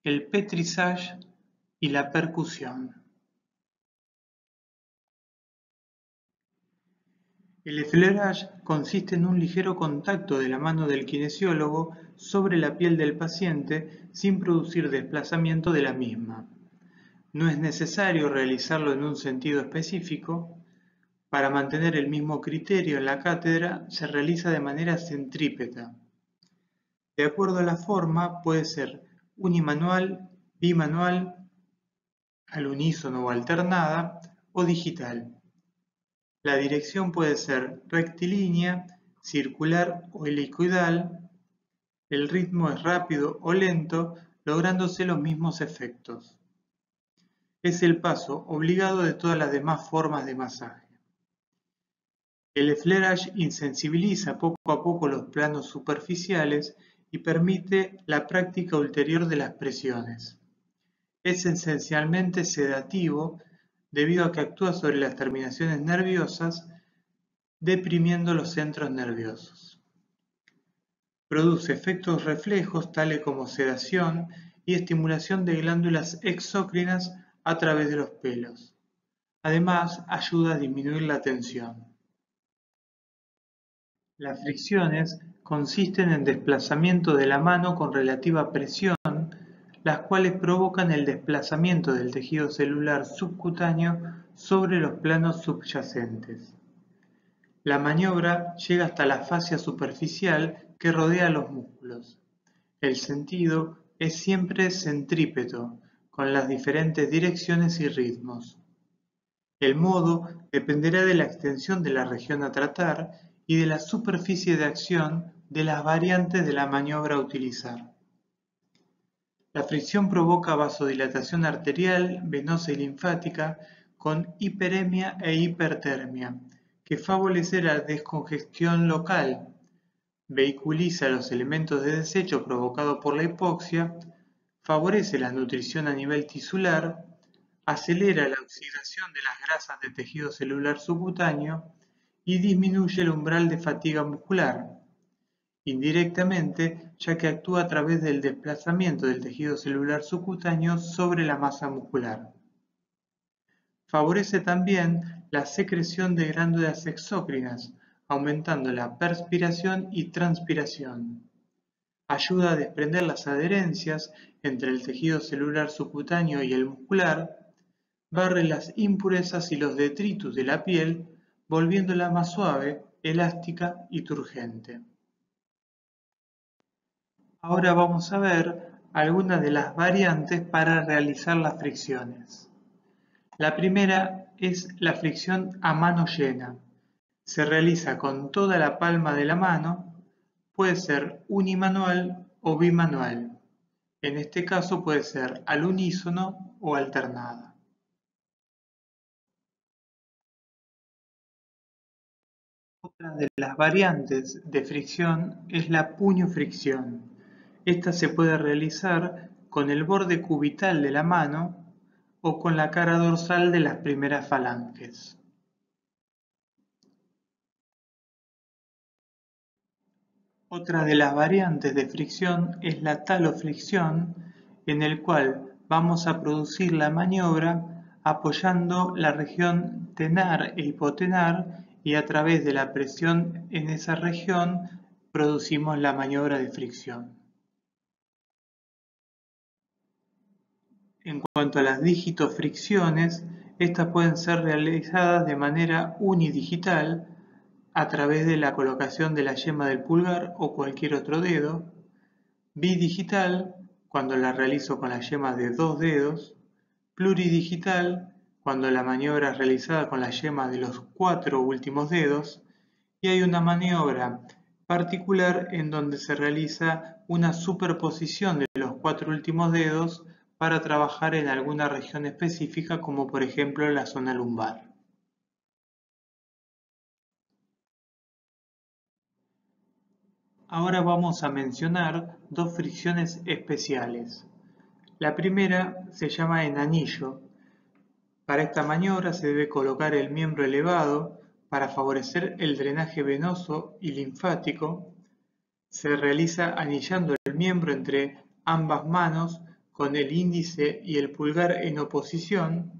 el pétrissage y la percusión. El effleurage consiste en un ligero contacto de la mano del kinesiólogo sobre la piel del paciente sin producir desplazamiento de la misma. No es necesario realizarlo en un sentido específico. Para mantener el mismo criterio en la cátedra se realiza de manera centrípeta. De acuerdo a la forma puede ser unimanual, bimanual, al unísono o alternada o digital. La dirección puede ser rectilínea, circular o helicoidal. El ritmo es rápido o lento, lográndose los mismos efectos. Es el paso obligado de todas las demás formas de masaje. El effleurage insensibiliza poco a poco los planos superficiales y permite la práctica ulterior de las presiones. Es esencialmente sedativo debido a que actúa sobre las terminaciones nerviosas, deprimiendo los centros nerviosos. Produce efectos reflejos tales como sedación y estimulación de glándulas exócrinas a través de los pelos. Además, ayuda a disminuir la tensión. Las fricciones consisten en desplazamiento de la mano con relativa presión, las cuales provocan el desplazamiento del tejido celular subcutáneo sobre los planos subyacentes. La maniobra llega hasta la fascia superficial que rodea los músculos. El sentido es siempre centrípeto, con las diferentes direcciones y ritmos. El modo dependerá de la extensión de la región a tratar y de la superficie de acción de las variantes de la maniobra a utilizar. La fricción provoca vasodilatación arterial, venosa y linfática con hiperemia e hipertermia, que favorece la descongestión local, vehiculiza los elementos de desecho provocados por la hipoxia, favorece la nutrición a nivel tisular, acelera la oxidación de las grasas de tejido celular subcutáneo y disminuye el umbral de fatiga muscular, indirectamente ya que actúa a través del desplazamiento del tejido celular subcutáneo sobre la masa muscular. Favorece también la secreción de glándulas exócrinas, aumentando la perspiración y transpiración. Ayuda a desprender las adherencias entre el tejido celular subcutáneo y el muscular, barre las impurezas y los detritus de la piel, volviéndola más suave, elástica y turgente. Ahora vamos a ver algunas de las variantes para realizar las fricciones. La primera es la fricción a mano llena. Se realiza con toda la palma de la mano, puede ser unimanual o bimanual. En este caso puede ser al unísono o alternada. Otra de las variantes de fricción es la puño-fricción. Esta se puede realizar con el borde cubital de la mano o con la cara dorsal de las primeras falanges. Otra de las variantes de fricción es la talofricción, en el cual vamos a producir la maniobra apoyando la región tenar e hipotenar y a través de la presión en esa región producimos la maniobra de fricción. En cuanto a las digitofricciones, estas pueden ser realizadas de manera unidigital a través de la colocación de la yema del pulgar o cualquier otro dedo, bidigital cuando la realizo con la yema de dos dedos, pluridigital cuando la maniobra es realizada con la yema de los cuatro últimos dedos, y hay una maniobra particular en donde se realiza una superposición de los cuatro últimos dedos para trabajar en alguna región específica, como por ejemplo la zona lumbar. Ahora vamos a mencionar dos fricciones especiales. La primera se llama en anillo. Para esta maniobra se debe colocar el miembro elevado para favorecer el drenaje venoso y linfático. Se realiza anillando el miembro entre ambas manos con el índice y el pulgar en oposición.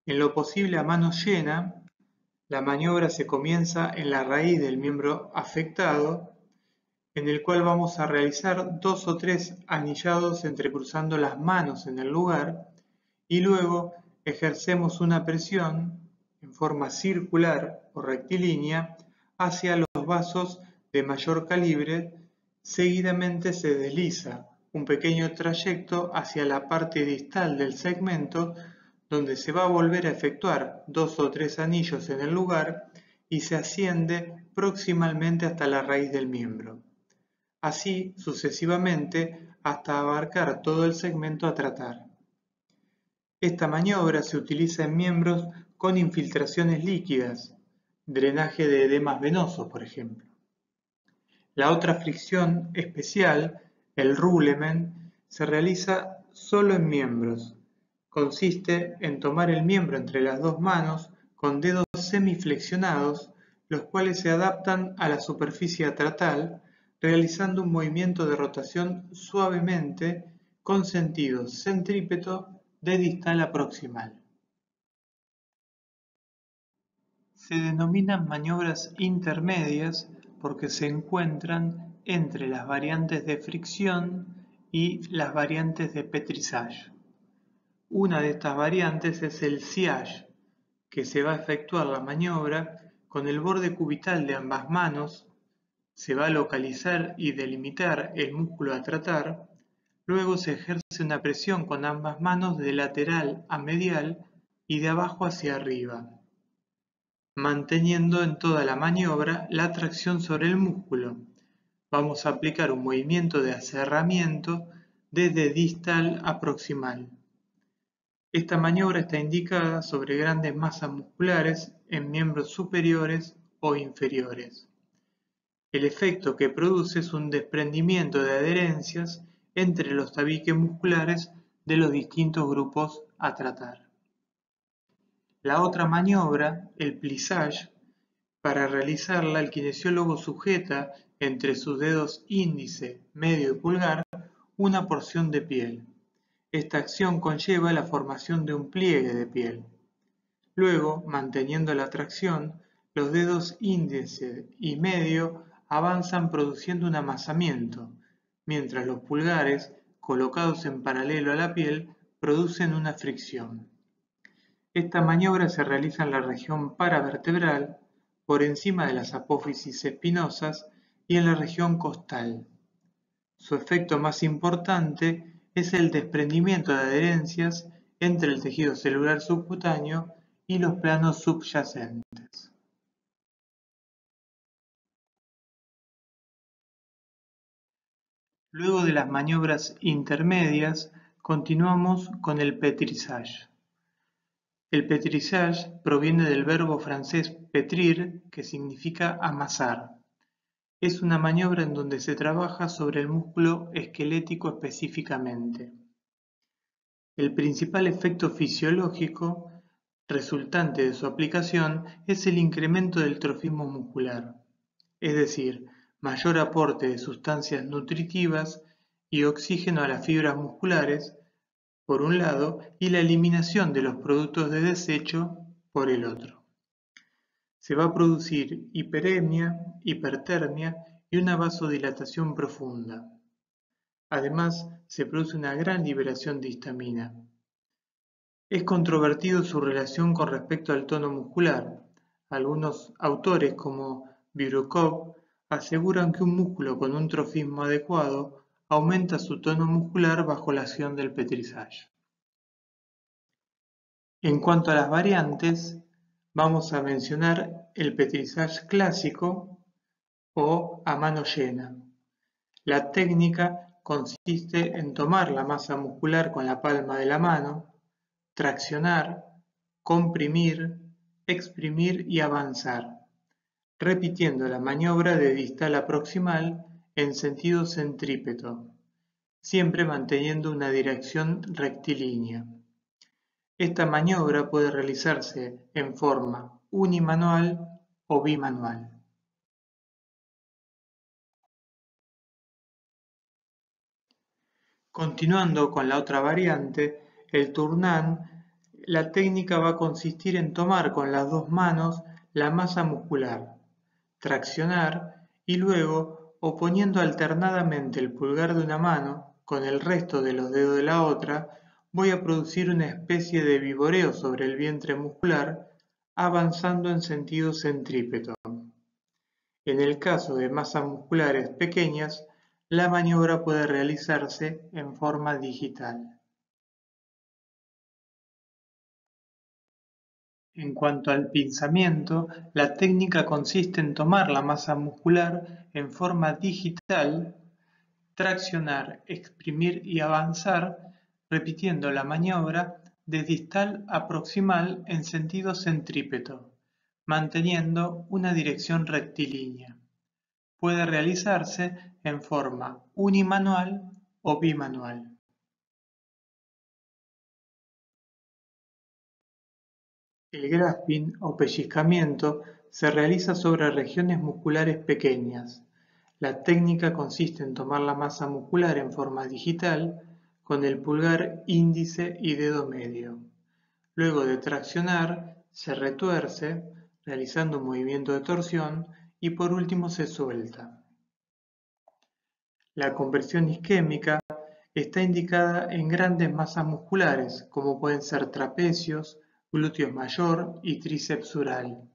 En lo posible a mano llena, la maniobra se comienza en la raíz del miembro afectado, en el cual vamos a realizar 2 o 3 anillados entrecruzando las manos en el lugar y luego ejercemos una presión en forma circular o rectilínea hacia los vasos de mayor calibre. Seguidamente se desliza un pequeño trayecto hacia la parte distal del segmento, donde se va a volver a efectuar 2 o 3 anillos en el lugar y se asciende proximalmente hasta la raíz del miembro. Así sucesivamente hasta abarcar todo el segmento a tratar. Esta maniobra se utiliza en miembros con infiltraciones líquidas, drenaje de edemas venosos, por ejemplo. La otra fricción especial, el Ruhleben, se realiza solo en miembros. Consiste en tomar el miembro entre las dos manos con dedos semiflexionados, los cuales se adaptan a la superficie a tratar, realizando un movimiento de rotación suavemente con sentido centrípeto de distal a proximal. Se denominan maniobras intermedias porque se encuentran entre las variantes de fricción y las variantes de pétrissage. Una de estas variantes es el sciage, que se va a efectuar la maniobra con el borde cubital de ambas manos, se va a localizar y delimitar el músculo a tratar, luego se ejerce una presión con ambas manos de lateral a medial y de abajo hacia arriba, manteniendo en toda la maniobra la tracción sobre el músculo. Vamos a aplicar un movimiento de aserramiento desde distal a proximal. Esta maniobra está indicada sobre grandes masas musculares en miembros superiores o inferiores. El efecto que produce es un desprendimiento de adherencias entre los tabiques musculares de los distintos grupos a tratar. La otra maniobra, el plissage, para realizarla el kinesiólogo sujeta entre sus dedos índice, medio y pulgar una porción de piel. Esta acción conlleva la formación de un pliegue de piel. Luego, manteniendo la tracción, los dedos índice y medio avanzan produciendo un amasamiento, mientras los pulgares, colocados en paralelo a la piel, producen una fricción. Esta maniobra se realiza en la región paravertebral, por encima de las apófisis espinosas y en la región costal. Su efecto más importante es el desprendimiento de adherencias entre el tejido celular subcutáneo y los planos subyacentes. Luego de las maniobras intermedias, continuamos con el pétrissage. El pétrissage proviene del verbo francés pétrir, que significa amasar. Es una maniobra en donde se trabaja sobre el músculo esquelético específicamente. El principal efecto fisiológico resultante de su aplicación es el incremento del trofismo muscular, es decir, mayor aporte de sustancias nutritivas y oxígeno a las fibras musculares, por un lado, y la eliminación de los productos de desecho, por el otro. Se va a producir hiperemia, hipertermia y una vasodilatación profunda. Además, se produce una gran liberación de histamina. Es controvertido su relación con respecto al tono muscular. Algunos autores, como Birukov, aseguran que un músculo con un trofismo adecuado aumenta su tono muscular bajo la acción del pétrissage. En cuanto a las variantes, vamos a mencionar el pétrissage clásico o a mano llena. La técnica consiste en tomar la masa muscular con la palma de la mano, traccionar, comprimir, exprimir y avanzar, repitiendo la maniobra de distal a proximal en sentido centrípeto, siempre manteniendo una dirección rectilínea. Esta maniobra puede realizarse en forma unimanual o bimanual. Continuando con la otra variante, el turnán, la técnica va a consistir en tomar con las dos manos la masa muscular, traccionar y luego, oponiendo alternadamente el pulgar de una mano con el resto de los dedos de la otra, voy a producir una especie de viboreo sobre el vientre muscular, avanzando en sentido centrípeto. En el caso de masas musculares pequeñas, la maniobra puede realizarse en forma digital. En cuanto al pinzamiento, la técnica consiste en tomar la masa muscular en forma digital, traccionar, exprimir y avanzar, repitiendo la maniobra de distal a proximal en sentido centrípeto, manteniendo una dirección rectilínea. Puede realizarse en forma unimanual o bimanual. El grasping o pellizcamiento se realiza sobre regiones musculares pequeñas. La técnica consiste en tomar la masa muscular en forma digital con el pulgar, índice y dedo medio. Luego de traccionar, se retuerce, realizando un movimiento de torsión, y por último se suelta. La conversión isquémica está indicada en grandes masas musculares, como pueden ser trapecios, glúteos mayor y tríceps sural.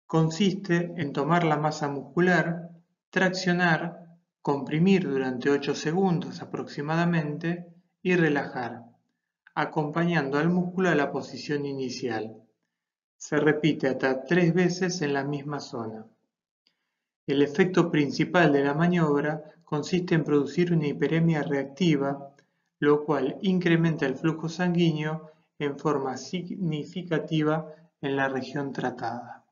Consiste en tomar la masa muscular, traccionar, comprimir durante 8 segundos aproximadamente y relajar, acompañando al músculo a la posición inicial. Se repite hasta 3 veces en la misma zona. El efecto principal de la maniobra consiste en producir una hiperemia reactiva, lo cual incrementa el flujo sanguíneo en forma significativa en la región tratada.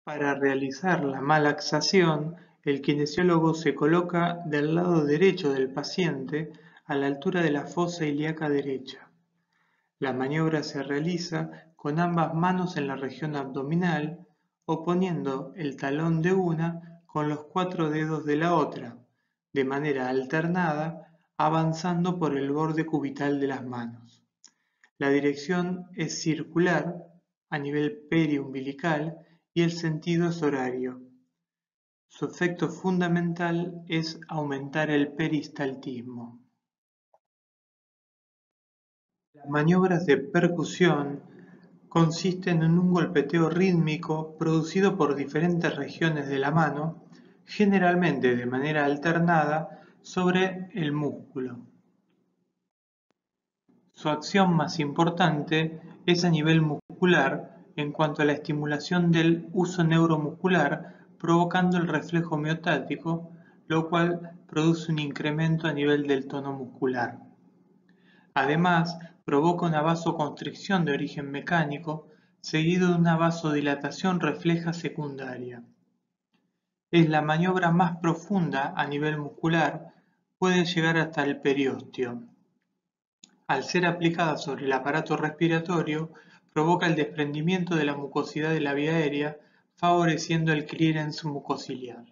Para realizar la malaxación, el kinesiólogo se coloca del lado derecho del paciente a la altura de la fosa ilíaca derecha. La maniobra se realiza con ambas manos en la región abdominal, oponiendo el talón de una con los 4 dedos de la otra, de manera alternada, avanzando por el borde cubital de las manos. La dirección es circular a nivel periumbilical y el sentido es horario. Su efecto fundamental es aumentar el peristaltismo. Las maniobras de percusión consisten en un golpeteo rítmico producido por diferentes regiones de la mano, generalmente de manera alternada, sobre el músculo. Su acción más importante es a nivel muscular en cuanto a la estimulación del uso neuromuscular, provocando el reflejo miotático, lo cual produce un incremento a nivel del tono muscular. Además, provoca una vasoconstricción de origen mecánico, seguido de una vasodilatación refleja secundaria. Es la maniobra más profunda a nivel muscular, puede llegar hasta el periósteo. Al ser aplicada sobre el aparato respiratorio, provoca el desprendimiento de la mucosidad de la vía aérea, favoreciendo el clearance mucociliar.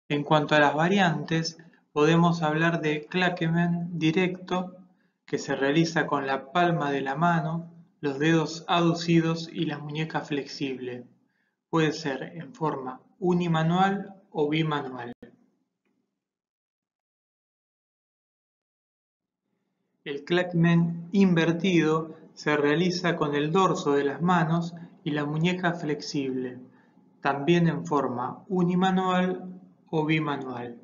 En cuanto a las variantes, podemos hablar de Claquemont directo, que se realiza con la palma de la mano, los dedos aducidos y la muñeca flexible. Puede ser en forma unimanual o bimanual. El Claquemont invertido se realiza con el dorso de las manos y la muñeca flexible, también en forma unimanual o bimanual.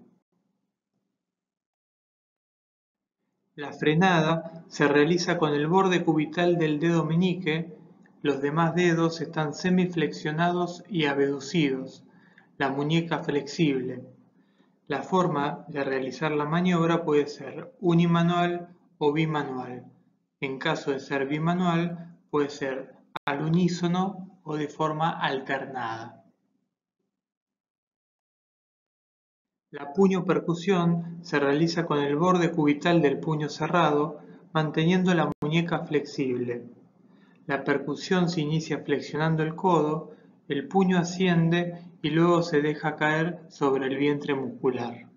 La frenada se realiza con el borde cubital del dedo meñique, los demás dedos están semiflexionados y abducidos, la muñeca flexible. La forma de realizar la maniobra puede ser unimanual o bimanual. En caso de ser bimanual, puede ser al unísono o de forma alternada. La puño percusión se realiza con el borde cubital del puño cerrado, manteniendo la muñeca flexible. La percusión se inicia flexionando el codo, el puño asciende y luego se deja caer sobre el vientre muscular.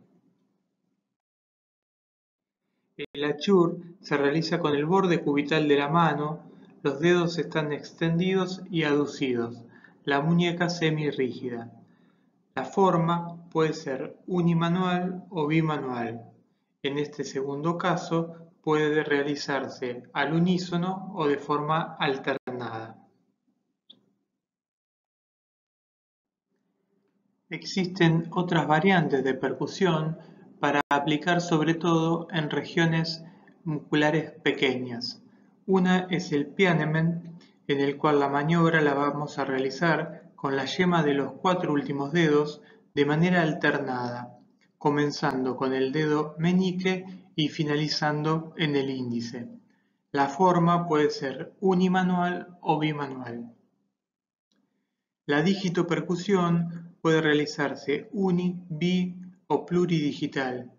El Achur se realiza con el borde cubital de la mano, los dedos están extendidos y aducidos, la muñeca semirrígida. La forma puede ser unimanual o bimanual. En este segundo caso puede realizarse al unísono o de forma alternada. Existen otras variantes de percusión para aplicar sobre todo en regiones musculares pequeñas. Una es el Pianement, en el cual la maniobra la vamos a realizar con la yema de los 4 últimos dedos de manera alternada, comenzando con el dedo meñique y finalizando en el índice. La forma puede ser unimanual o bimanual. La digitopercusión puede realizarse uni, bi o pluridigital.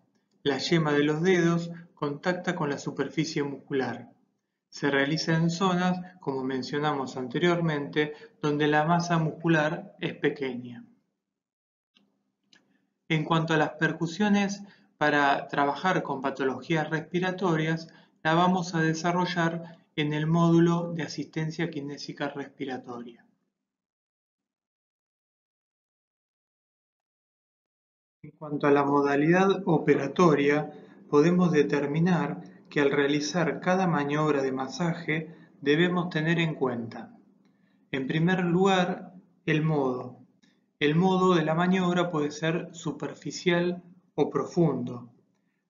La yema de los dedos contacta con la superficie muscular. Se realiza en zonas, como mencionamos anteriormente, donde la masa muscular es pequeña. En cuanto a las percusiones para trabajar con patologías respiratorias, la vamos a desarrollar en el módulo de asistencia kinésica respiratoria. En cuanto a la modalidad operatoria, podemos determinar que al realizar cada maniobra de masaje debemos tener en cuenta, en primer lugar, el modo. El modo de la maniobra puede ser superficial o profundo.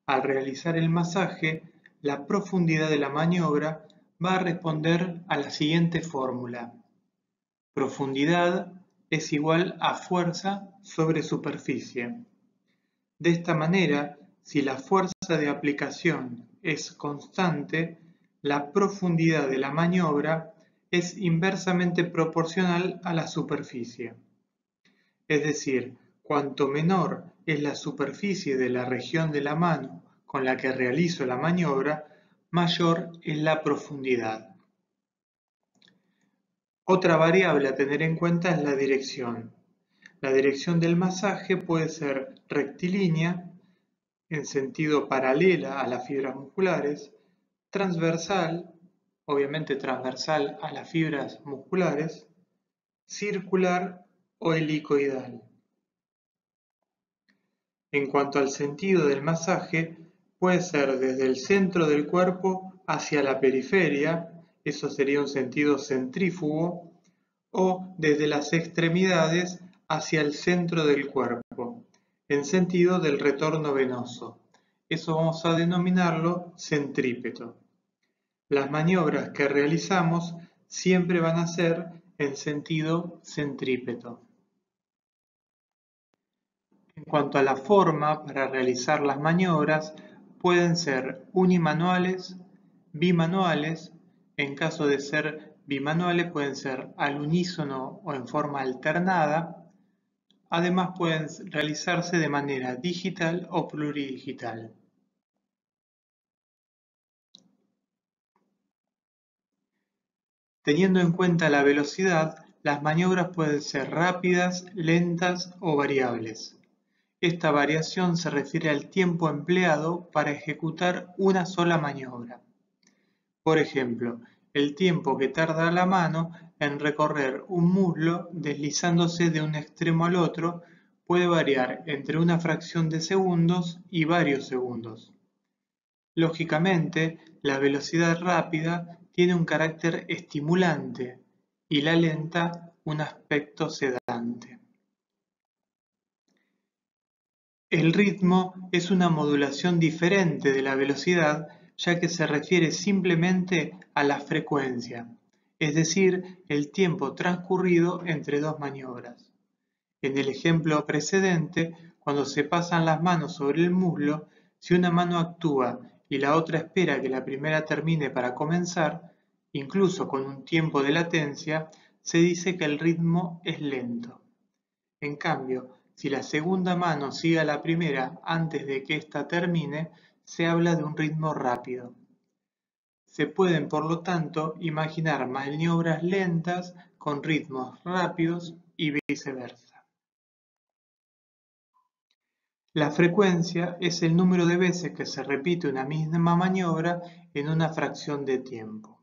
Al realizar el masaje, la profundidad de la maniobra va a responder a la siguiente fórmula. Profundidad es igual a fuerza sobre superficie. De esta manera, si la fuerza de aplicación es constante, la profundidad de la maniobra es inversamente proporcional a la superficie. Es decir, cuanto menor es la superficie de la región de la mano con la que realizo la maniobra, mayor es la profundidad. Otra variable a tener en cuenta es la dirección. La dirección del masaje puede ser rectilínea, en sentido paralela a las fibras musculares, transversal, obviamente transversal a las fibras musculares, circular o helicoidal. En cuanto al sentido del masaje, puede ser desde el centro del cuerpo hacia la periferia, eso sería un sentido centrífugo, o desde las extremidades hacia el centro del cuerpo, en sentido del retorno venoso. Eso vamos a denominarlo centrípeto. Las maniobras que realizamos siempre van a ser en sentido centrípeto. En cuanto a la forma para realizar las maniobras, pueden ser unimanuales, bimanuales. En caso de ser bimanuales pueden ser al unísono o en forma alternada. Además pueden realizarse de manera digital o pluridigital. Teniendo en cuenta la velocidad, las maniobras pueden ser rápidas, lentas o variables. Esta variación se refiere al tiempo empleado para ejecutar una sola maniobra. Por ejemplo, el tiempo que tarda la mano en recorrer un muslo deslizándose de un extremo al otro puede variar entre una fracción de segundos y varios segundos. Lógicamente, la velocidad rápida tiene un carácter estimulante y la lenta un aspecto sedante. El ritmo es una modulación diferente de la velocidad, ya que se refiere simplemente a la frecuencia, es decir, el tiempo transcurrido entre dos maniobras. En el ejemplo precedente, cuando se pasan las manos sobre el muslo, si una mano actúa y la otra espera que la primera termine para comenzar, incluso con un tiempo de latencia, se dice que el ritmo es lento. En cambio, si la segunda mano sigue a la primera antes de que ésta termine, se habla de un ritmo rápido. Se pueden, por lo tanto, imaginar maniobras lentas con ritmos rápidos y viceversa. La frecuencia es el número de veces que se repite una misma maniobra en una fracción de tiempo.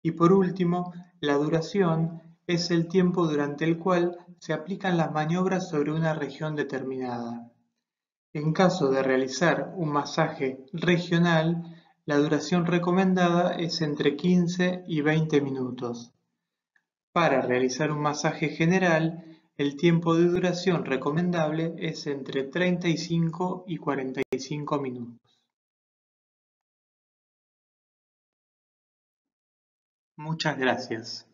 Y por último, la duración es el tiempo durante el cual se aplican las maniobras sobre una región determinada. En caso de realizar un masaje regional, la duración recomendada es entre 15 y 20 minutos. Para realizar un masaje general, el tiempo de duración recomendable es entre 35 y 45 minutos. Muchas gracias.